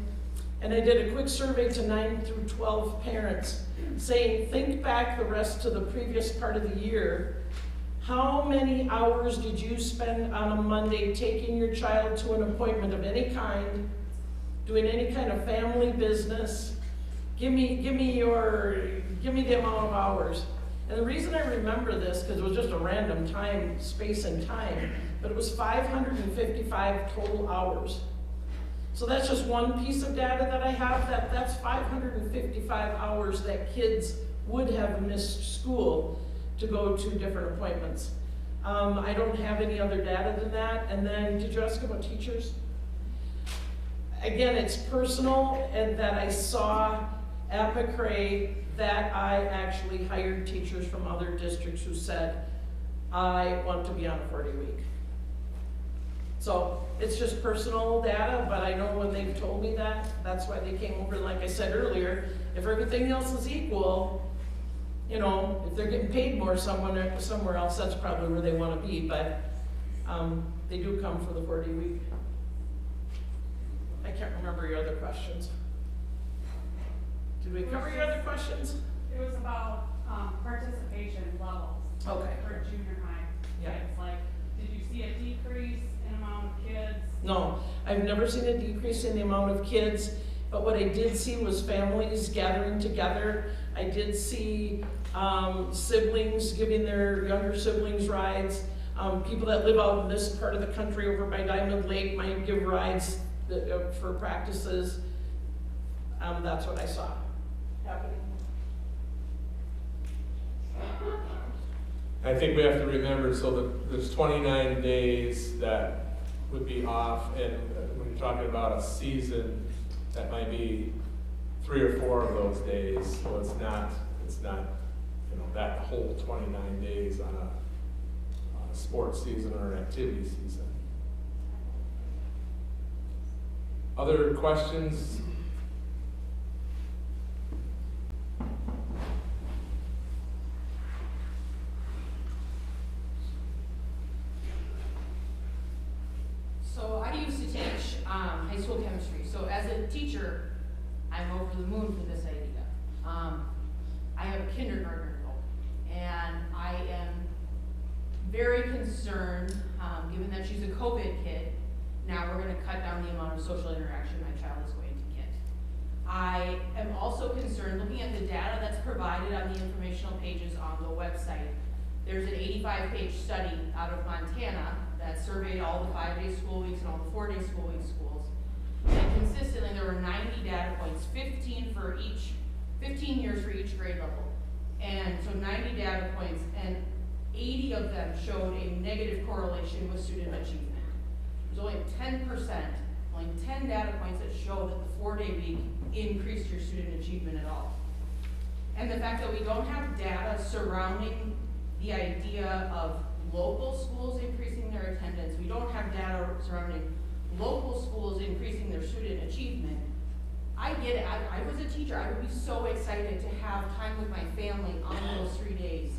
and I did a quick survey to 9 through 12 parents saying, think back the rest of the previous part of the year. How many hours did you spend on a Monday taking your child to an appointment of any kind, doing any kind of family business? Give me the amount of hours. And the reason I remember this, because it was just a random time, space and time, but it was 555 total hours. So that's just one piece of data that I have, that's 555 hours that kids would have missed school to go to different appointments. I don't have any other data than that. And then, did you ask about teachers? Again, it's personal, and that I saw at McRae that I actually hired teachers from other districts who said, I want to be on a 40-week. So it's just personal data, but I know when they've told me that, that's why they came over. Like I said earlier, if everything else is equal, you know, if they're getting paid more somewhere else, that's probably where they want to be, but they do come for the 40-week. I can't remember your other questions. Did we cover your other questions? It was about participation levels. Okay. For junior high Yeah. kids. Like, did you see a decrease in amount of kids? No, I've never seen a decrease in the amount of kids, but what I did see was families gathering together. I did see siblings giving their younger siblings rides. People that live out in this part of the country over by Diamond Lake might give rides for practices. That's what I saw happening. I think we have to remember, so there's 29 days that would be off, and when you're talking about a season, that might be 3 or 4 of those days. So it's not you know, that whole 29 days on a sports season or an activity season. Other questions? So I used to teach high school chemistry. So as a teacher, I'm over the moon for this idea. I have a kindergartner girl, and I am very concerned, given that she's a COVID kid, now we're gonna cut down the amount of social interaction my child is going to get. I am also concerned, looking at the data that's provided on the informational pages on the website. There's an 85-page study out of Montana that surveyed all the 5-day school weeks and all the 4-day school week schools. And consistently, there were 90 data points, 15 years for each grade level. And so 90 data points, and 80 of them showed a negative correlation with student achievement. There's only 10%, only 10 data points that show that the 4-day week increased your student achievement at all. And the fact that we don't have data surrounding the idea of local schools increasing their attendance, we don't have data surrounding local schools increasing their student achievement. I get it, I was a teacher, I would be so excited to have time with my family on those 3 days.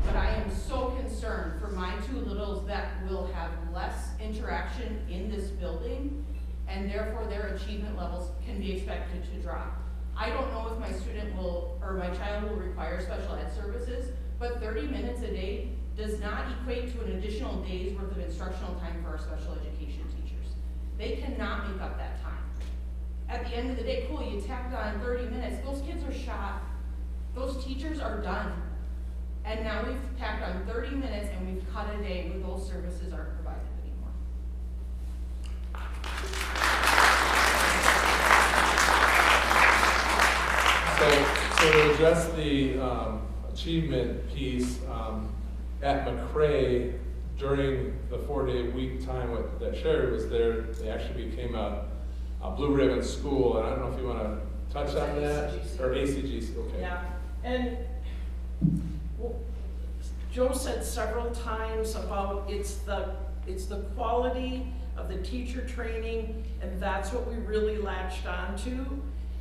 But I am so concerned for my 2 littles that will have less interaction in this building, and therefore their achievement levels can be expected to drop. I don't know if my student will, or my child will require special ed services, but 30 minutes a day does not equate to an additional day's worth of instructional time for our special education teachers. They cannot make up that time. At the end of the day, cool, you tacked on 30 minutes, those kids are shot. Those teachers are done. And now we've tacked on 30 minutes and we've cut a day where those services aren't provided anymore. So to address the achievement piece, at McRae, during the 4-day week time that Sherry was there, they actually became a Blue Ribbon school, and I don't know if you want to touch on that? ACGC. Or ACGC, okay. Yeah, and well, Joe said several times about it's the quality of the teacher training, and that's what we really latched onto,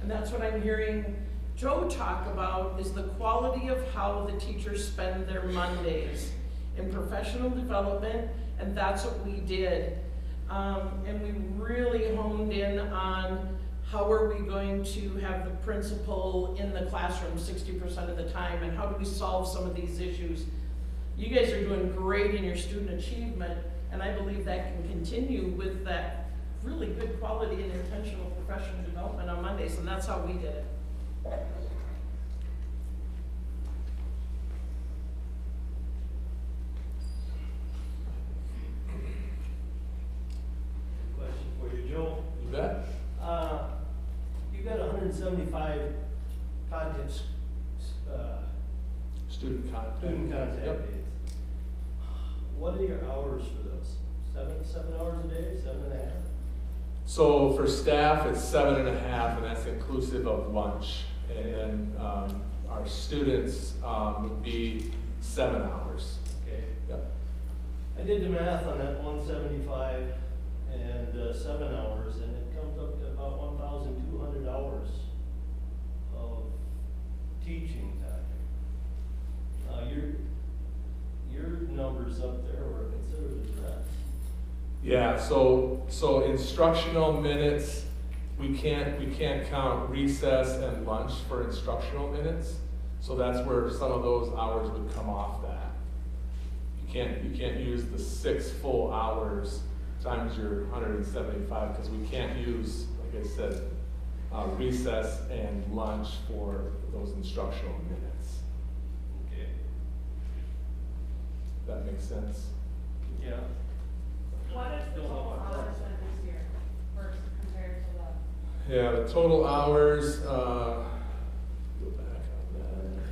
and that's what I'm hearing Joe talk about, is the quality of how the teachers spend their Mondays in professional development, and that's what we did. And we really honed in on how are we going to have the principal in the classroom 60% of the time, and how do we solve some of these issues. You guys are doing great in your student achievement, and I believe that can continue with that really good quality and intentional professional development on Mondays, and that's how we did it. Question for you, Joe. You bet. You got 175 contents, Student contact. student contact Yep. days. What are your hours for those? 7 hours a day, 7.5? So for staff, it's 7.5, and that's inclusive of lunch. And then our students would be 7 hours. Okay. Yep. I did the math on that 175 and 7 hours, and it comes up to about 1,200 hours of teaching time. Your numbers up there were considered as rest. Yeah, so instructional minutes, we can't count recess and lunch for instructional minutes. So that's where some of those hours would come off that. You can't use the 6 full hours times your 175, because we can't use, like I said, recess and lunch for those instructional minutes. Okay. That makes sense? Yeah. What is the total hours then this year versus compared to the? Yeah, the total hours, go back on that.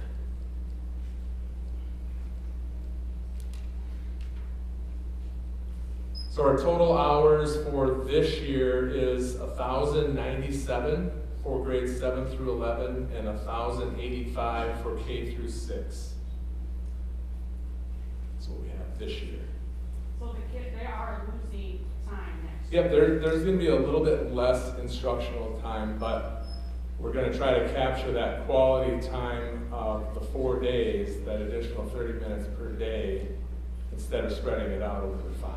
So our total hours for this year is 1,097 for grades 7 through 11 and 1,085 for K through 6. That's what we have this year. So the kids, they are losing time next Yep, there's gonna be a little bit less instructional time, but we're gonna try to capture that quality time of the 4 days, that additional 30 minutes per day, instead of spreading it out over the 5.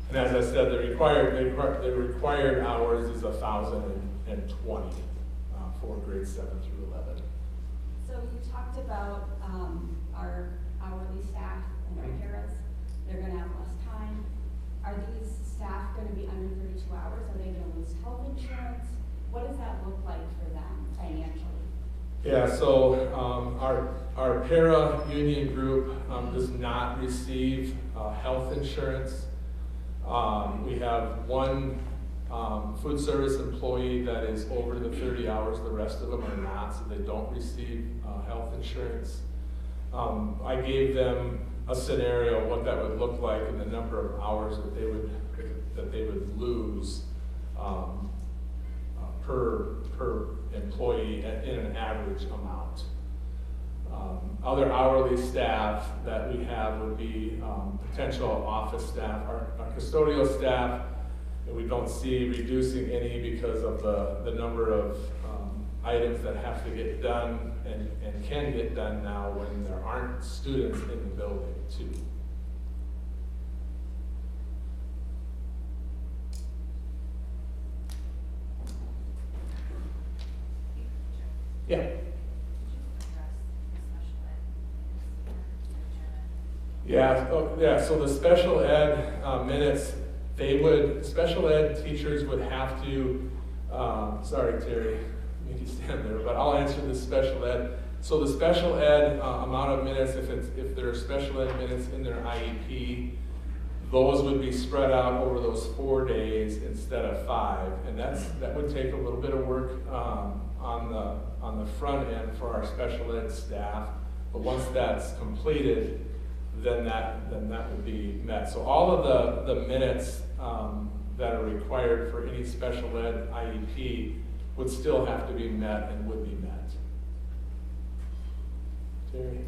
And as I said, the required hours is 1,000 for grades 7 through 11. So you talked about our hourly staff and our paras. They're going to have less time. Are these staff going to be under 32 hours? Are they going to lose health insurance? What does that look like for them financially? Yeah, so our para union group does not receive health insurance. We have one food service employee that is over the 30 hours, the rest of them are not, so they don't receive health insurance. I gave them a scenario of what that would look like and the number of hours that they would lose per employee in an average amount. Other hourly staff that we have would be potential office staff, our custodial staff. We don't see reducing any because of the number of items that have to get done and can get done now when there aren't students in the building too. Yeah. Yeah, so the special ed minutes, special ed teachers would have to, sorry Terry, make you stand there, but I'll answer the special ed. So the special ed amount of minutes, if there are special ed minutes in their IEP, those would be spread out over those 4 days instead of 5, and that would take a little bit of work on the front end for our special ed staff. But once that's completed, then that would be met. So all of the minutes that are required for any special ed IEP would still have to be met and would be met. Terry?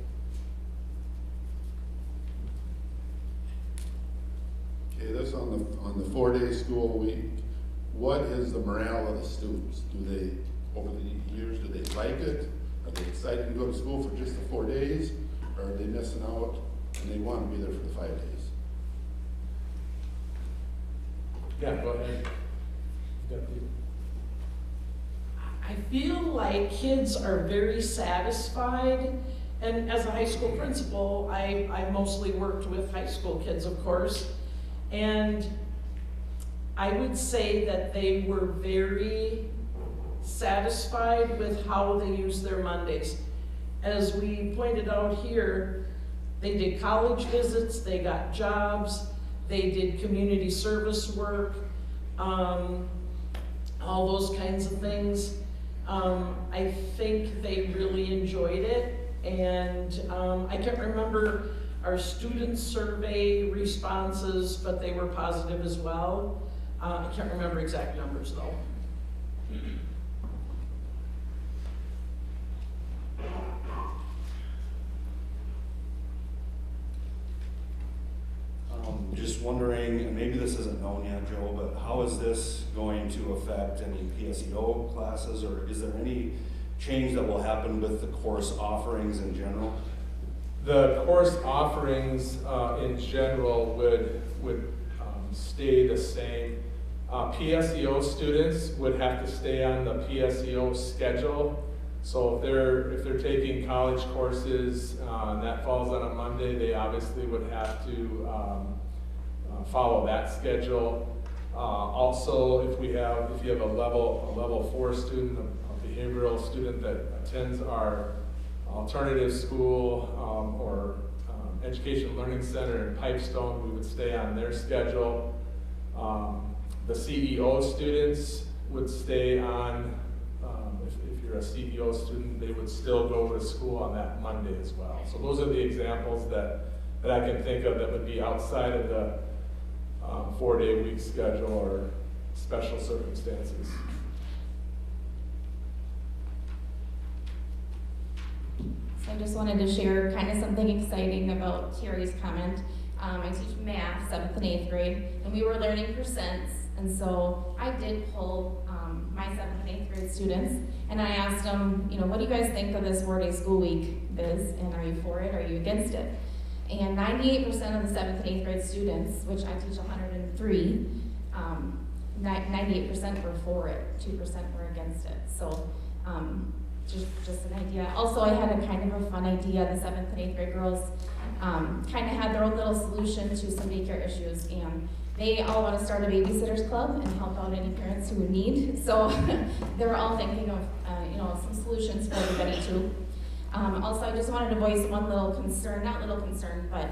Okay, this on the 4-day school week, what is the morale of the students? Do they, over the years, do they like it? Are they excited to go to school for just the 4 days? Or are they missing out and they want to be there for the 5 days? Yeah, go ahead. Deputy. I feel like kids are very satisfied, and as a high school principal, I mostly worked with high school kids, of course, and I would say that they were very satisfied with how they use their Mondays. As we pointed out here, they did college visits, they got jobs, they did community service work, all those kinds of things. I think they really enjoyed it, and I can't remember our student survey responses, but they were positive as well. I can't remember exact numbers though. Just wondering, and maybe this isn't known yet, Joe, but how is this going to affect any PSEO classes, or is there any change that will happen with the course offerings in general? The course offerings in general would stay the same. PSEO students would have to stay on the PSEO schedule. So if they're taking college courses and that falls on a Monday, they obviously would have to follow that schedule. Also, if you have a level 4 student, a behavioral student that attends our alternative school or education learning center in Pipestone, we would stay on their schedule. The CEO students would stay on, if you're a CEO student, they would still go to school on that Monday as well. So those are the examples that I can think of that would be outside of the 4-day week schedule or special circumstances. So I just wanted to share kind of something exciting about Terry's comment. I teach math, 7th and 8th grade, and we were learning percents. And so I did poll my 7th and 8th grade students, and I asked them, what do you guys think of this 4-day school week, Biz? And are you for it, or are you against it? And 98% of the 7th and 8th grade students, which I teach 103, 98% were for it, 2% were against it. So just an idea. Also, I had a kind of a fun idea. The 7th and 8th grade girls kind of had their own little solution to some daycare issues, and they all want to start a babysitters club and help out any parents who would need. So they were all thinking of some solutions for everybody too. Also, I just wanted to voice one little concern, not little concern, but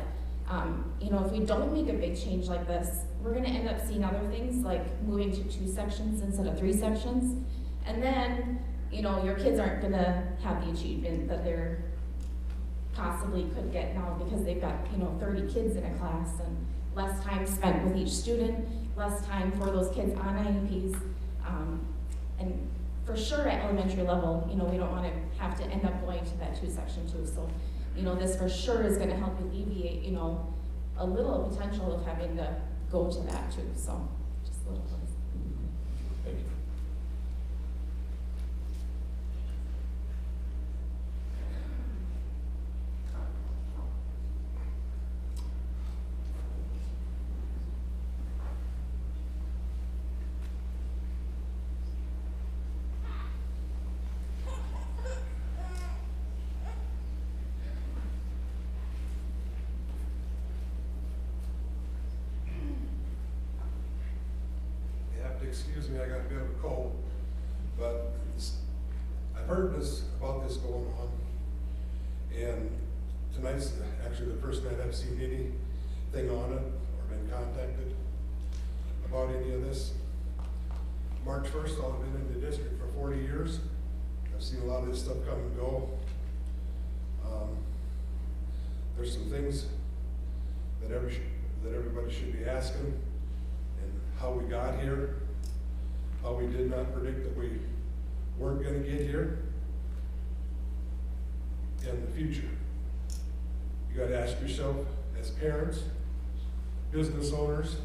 if we don't make a big change like this, we're going to end up seeing other things like moving to 2 sections instead of 3 sections, and then your kids aren't going to have the achievement that they're possibly could get now because they've got 30 kids in a class and less time spent with each student, less time for those kids on IEPs, and for sure at elementary level, we don't want to have to end up going to that 2 section too. So, this for sure is going to help alleviate, a little potential of having to go to that too. So, just a little bit. Thank you. Excuse me, I got a bit of a cold, but I've heard about this going on, and tonight's actually the first night I've seen anything on it or been contacted about any of this. March 1st, I've been in the district for 40 years. I've seen a lot of this stuff come and go. There's some things that everybody should be asking, and how we got here. How we did not predict that we weren't going to get here in the future. You got to ask yourself, as parents, business owners,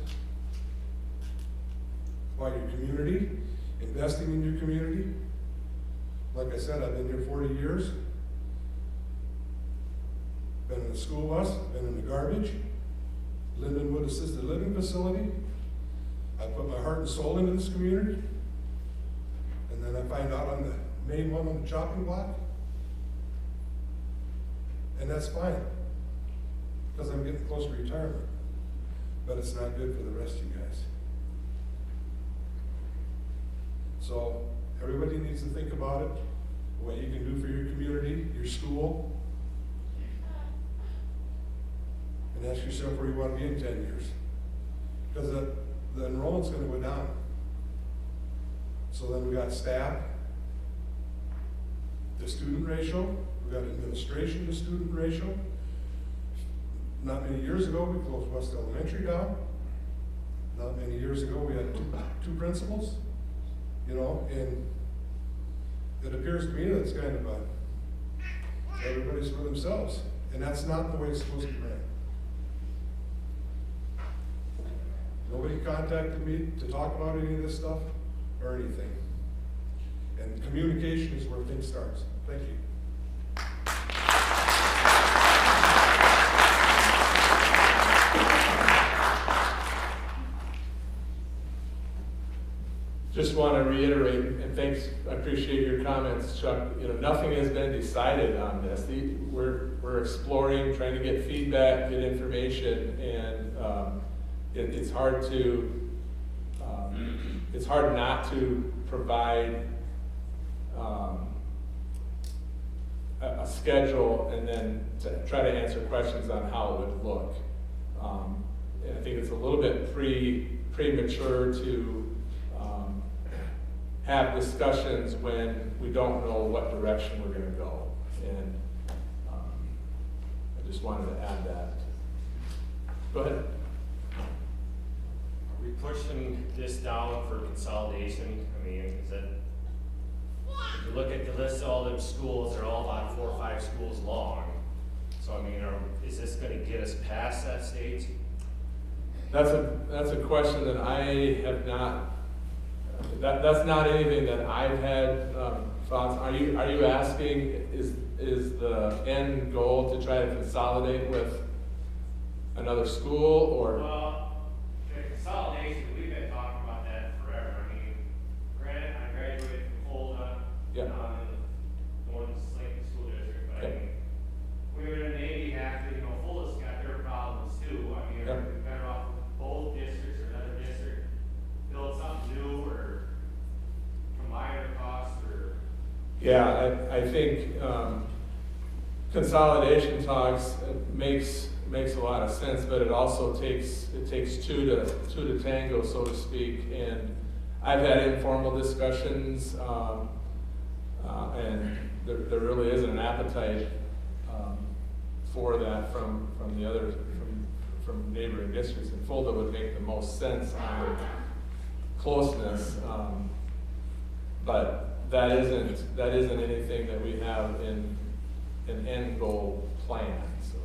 about your community, investing in your community. Like I said, I've been here 40 years. Been in the school bus, been in the garbage, Lindenwood Assisted Living Facility. I put my heart and soul into this community, and then I find out I'm the main one on the chopping block, and that's fine, because I'm getting close to retirement, but it's not good for the rest of you guys. So everybody needs to think about it, what you can do for your community, your school, and ask yourself where you want to be in 10 years, because the enrollment's going to go down. So then we got staff to student ratio, we got administration to student ratio. Not many years ago, we closed West Elementary down. Not many years ago, we had two principals, and it appears to me that it's kind of everybody's for themselves, and that's not the way it's supposed to be ran. Nobody contacted me to talk about any of this stuff or anything. And communication is where things start. Thank you. Just want to reiterate, and thanks, I appreciate your comments, Chuck. Nothing has been decided on this. We're exploring, trying to get feedback, get information, and it's hard not to provide a schedule and then to try to answer questions on how it would look. And I think it's a little bit premature to have discussions when we don't know what direction we're going to go. And I just wanted to add that. Go ahead. Are we pushing this down for consolidation? I mean, is that, if you look at the list of all them schools, they're all about 4 or 5 schools long. So I mean, is this going to get us past that stage? That's a question that I have not. That's not anything that I've had thoughts. Are you asking, is the end goal to try to consolidate with another school, or? Well, the consolidation, we've been talking about that forever. Yeah, I think consolidation talks makes a lot of sense, but it also takes two to tango, so to speak. And I've had informal discussions, and there really isn't an appetite for that from the other from neighboring districts. And Fulda would make the most sense on closeness, but that isn't anything that we have in an end goal plan. So.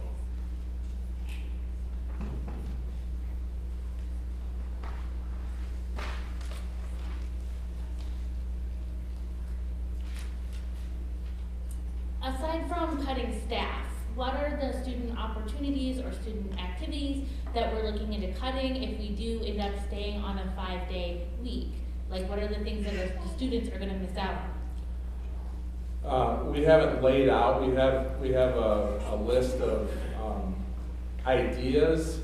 Aside from cutting staff, what are the student opportunities or student activities that we're looking into cutting if we do end up staying on a 5-day week? Like, what are the things that the students are gonna miss out on? We haven't laid out, we have a list of ideas.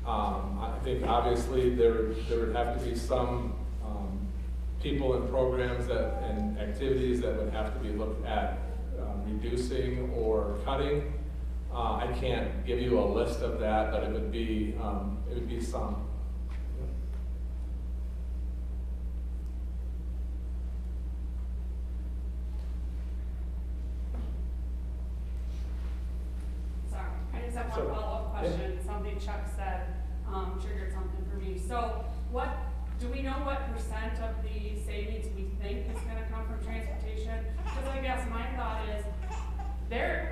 I think obviously there would have to be some people and programs and activities that would have to be looked at reducing or cutting. I can't give you a list of that, but it would be some. Sorry, I just have one So, follow-up question. Something Chuck said triggered something for me. So do we know what percent of the savings we think is gonna come from transportation? Because I guess my thought is,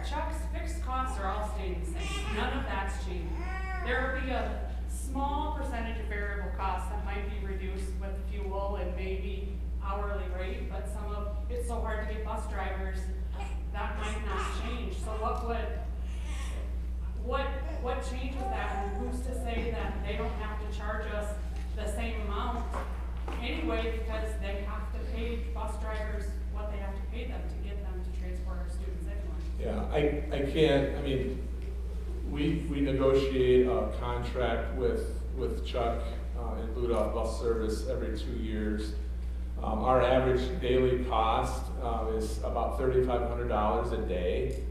Chuck's fixed costs are all staying the same. None of that's changing. There will be a small percentage of variable costs that might be reduced with fuel and maybe hourly rate, but it's so hard to get bus drivers, that might not change. So what changes that, and who's to say that they don't have to charge us the same amount anyway, because they have to pay bus drivers what they have to pay them to get them to transport our students anyway? Yeah, I can't, I mean, we negotiate a contract with Chuck and Ludoff Bus Service every 2 years. Our average daily cost is about $3,500 a day.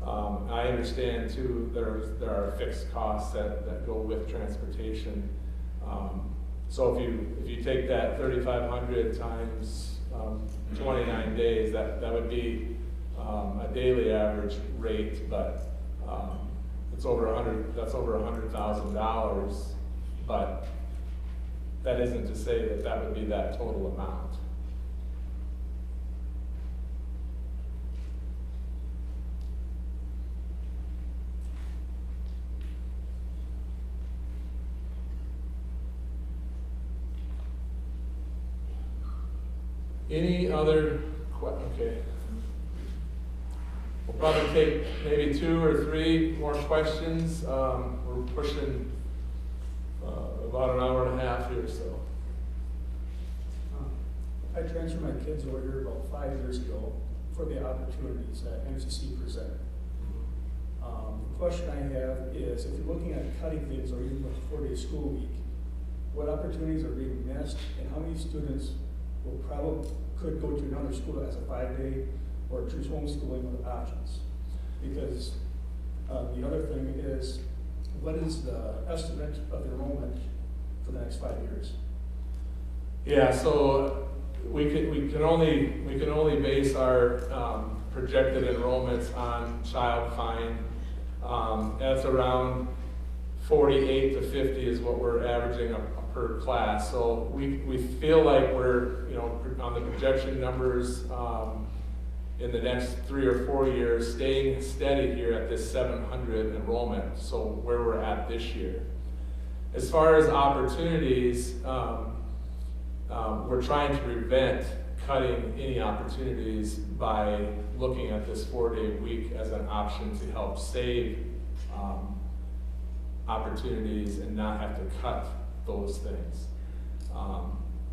I understand too, there are fixed costs that go with transportation. So if you take that 3,500 times 29 days, that would be a daily average rate, but it's over that's over $100,000. But that isn't to say that would be that total amount. Any other okay. We'll probably take maybe 2 or 3 more questions. We're pushing about an hour and a half here, so. I transferred my kids over here about 5 years ago for the opportunities that MCC presented. The question I have is, if you're looking at cutting things or even a 4-day school week, what opportunities are being missed, and how many students could go to another school that has a 5-day or choose homeschooling with options? Because the other thing is, what is the estimate of enrollment for the next 5 years? Yeah, so we can only base our projected enrollments on child find. That's around 48 to 50 is what we're averaging per class. So we feel like we're, on the projection numbers in the next 3 or 4 years, staying steady here at this 700 enrollment, so where we're at this year. As far as opportunities, we're trying to prevent cutting any opportunities by looking at this 4-day week as an option to help save opportunities and not have to cut those things.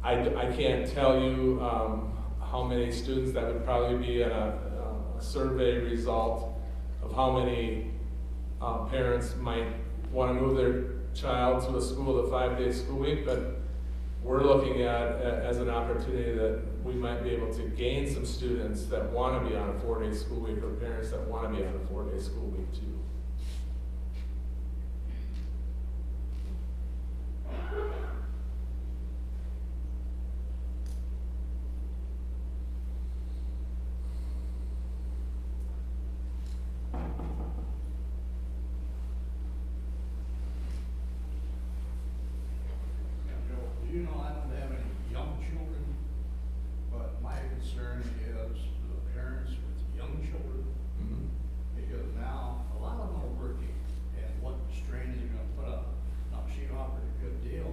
I can't tell you how many students. That would probably be a survey result of how many parents might want to move their child to a school, a 5-day school week, but we're looking at as an opportunity that we might be able to gain some students that want to be on a 4-day school week, or parents that want to be on a 4-day school week too. Do you know I don't have any young children, but my concern is the parents with young children. Mm-hmm. Because now, a lot of them are working, and what strain is it gonna put on? Now, she offered a good deal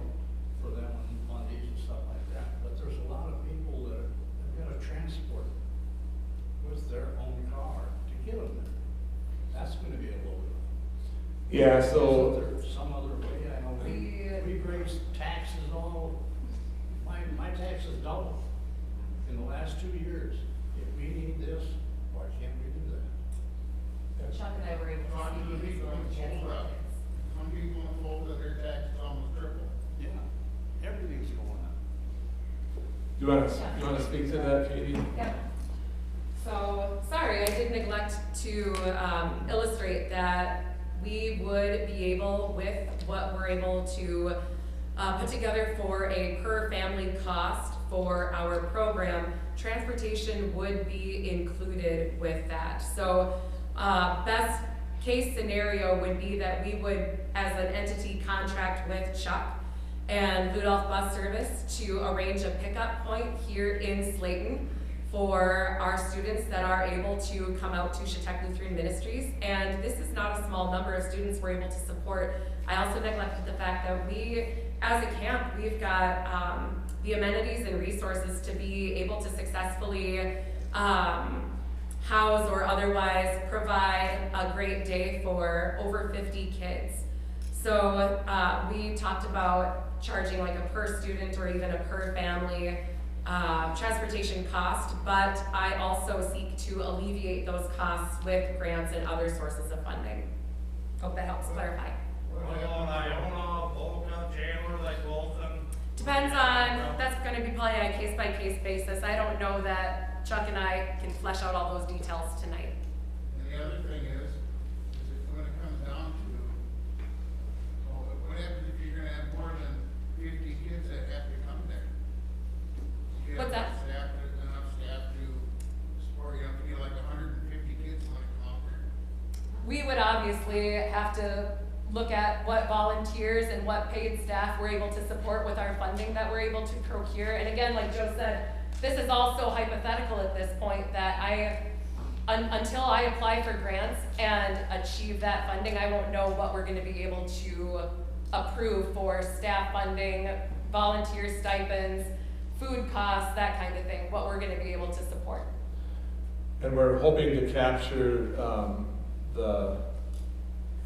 for them on Mondays and stuff like that, but there's a lot of people that have gotta transport with their own car to get them there. That's gonna be a load. Yeah, Is so there some other way? I know we raised taxes all, my taxes doubled in the last 2 years. If we need this, why can't we do that? Chuck and I were able to see you getting Some people in Florida, their taxes almost triple. Yeah, everything's going up. you want to speak to that, Katie? Yep. So, sorry, I did neglect to illustrate that we would be able, with what we're able to put together for a per family cost for our program, transportation would be included with that. So, best case scenario would be that we would, as an entity, contract with Chuck and Ludolph Bus Service to arrange a pickup point here in Slayton for our students that are able to come out to Chetek Lutheran Ministries. And this is not a small number of students we're able to support. I also neglected the fact that we, as a camp, we've got the amenities and resources to be able to successfully house or otherwise provide a great day for over 50 kids. So we talked about charging like a per student or even a per family transportation cost, but I also seek to alleviate those costs with grants and other sources of funding. Hope that helps clarify. Depends on, that's going to be probably on a case-by-case basis. I don't know that Chuck and I can flesh out all those details tonight. And the other thing is when it comes down to, what happens if you're gonna have more than 50 kids that have to come there? Do you have What's that? Enough staff to support, you have to get like 150 kids when it comes there? We would obviously have to look at what volunteers and what paid staff we're able to support with our funding that we're able to procure. And again, like Joe said, this is also hypothetical at this point, that until I apply for grants and achieve that funding, I won't know what we're gonna be able to approve for staff funding, volunteer stipends, food costs, that kind of thing, what we're gonna be able to support. And we're hoping to capture the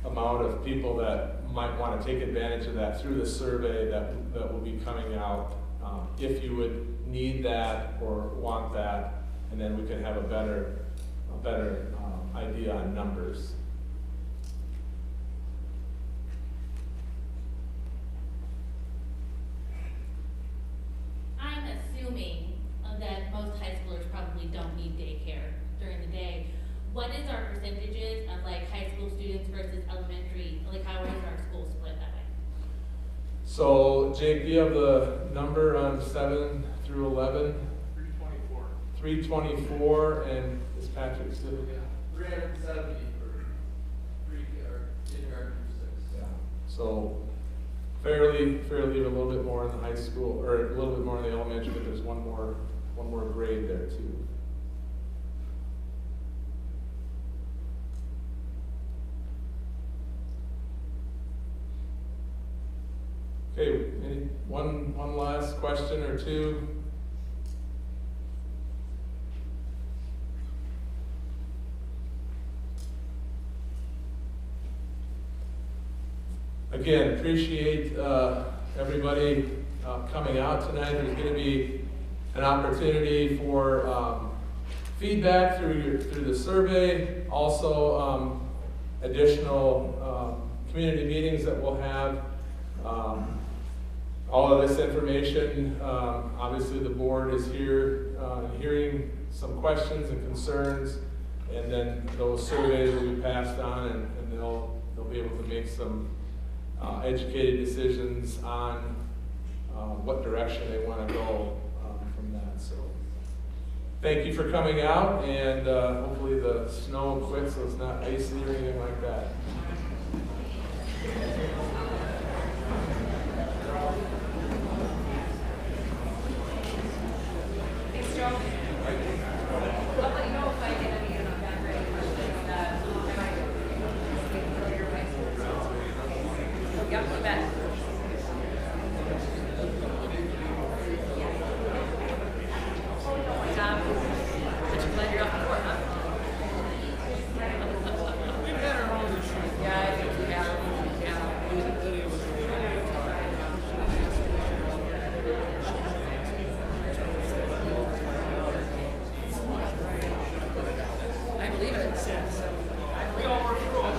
amount of people that might want to take advantage of that through the survey that will be coming out. If you would need that or want that, and then we can have a better idea on numbers. I'm assuming that most high schoolers probably don't need daycare during the day. What is our percentages of like high school students versus elementary? Like how is our school split that way? So Jake, do you have the number on 7 through 11? 324. 324, and is Patrick still? Yeah, 370 for kindergarten through 6. Yeah. So fairly a little bit more in the high school, or a little bit more in the elementary, but there's one more grade there too. Okay, one last question or two? Again, appreciate everybody coming out tonight. There's going to be an opportunity for feedback through the survey, also additional community meetings that we'll have. all of this information. Obviously, the board is here hearing some questions and concerns, and then those surveys will be passed on, and they'll be able to make some educated decisions on what direction they want to go from that. So, thank you for coming out, and hopefully the snow quits, so it's not icy or anything like that. Thanks, Joe. I'll let you know if I get any background questions that I might throw your way. Yep, you bet. Tom, but you're glad you're off the court, huh? We've had our own issues. Yeah, I think we have. I believe it. We all work through it.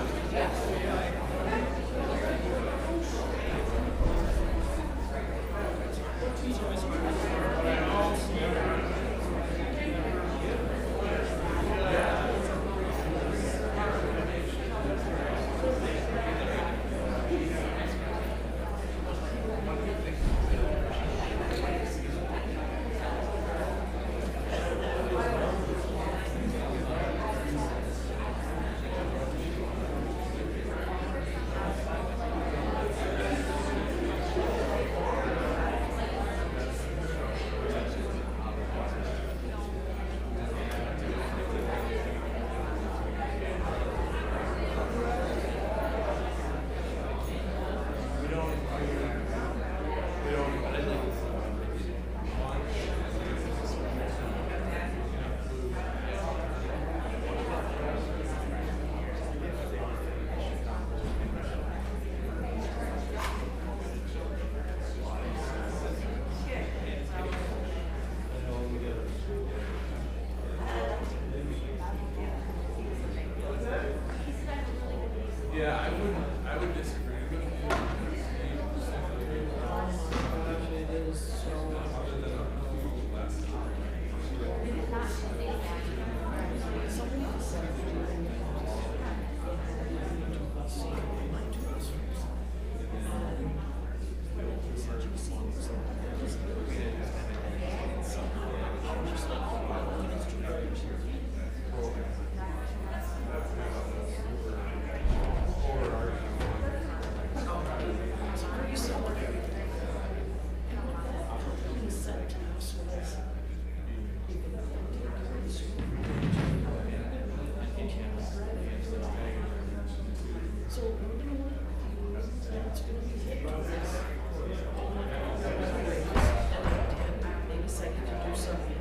Yeah, I would disagree with you. It is so. So we're gonna work with you, it's gonna be hit by this. They decided to do something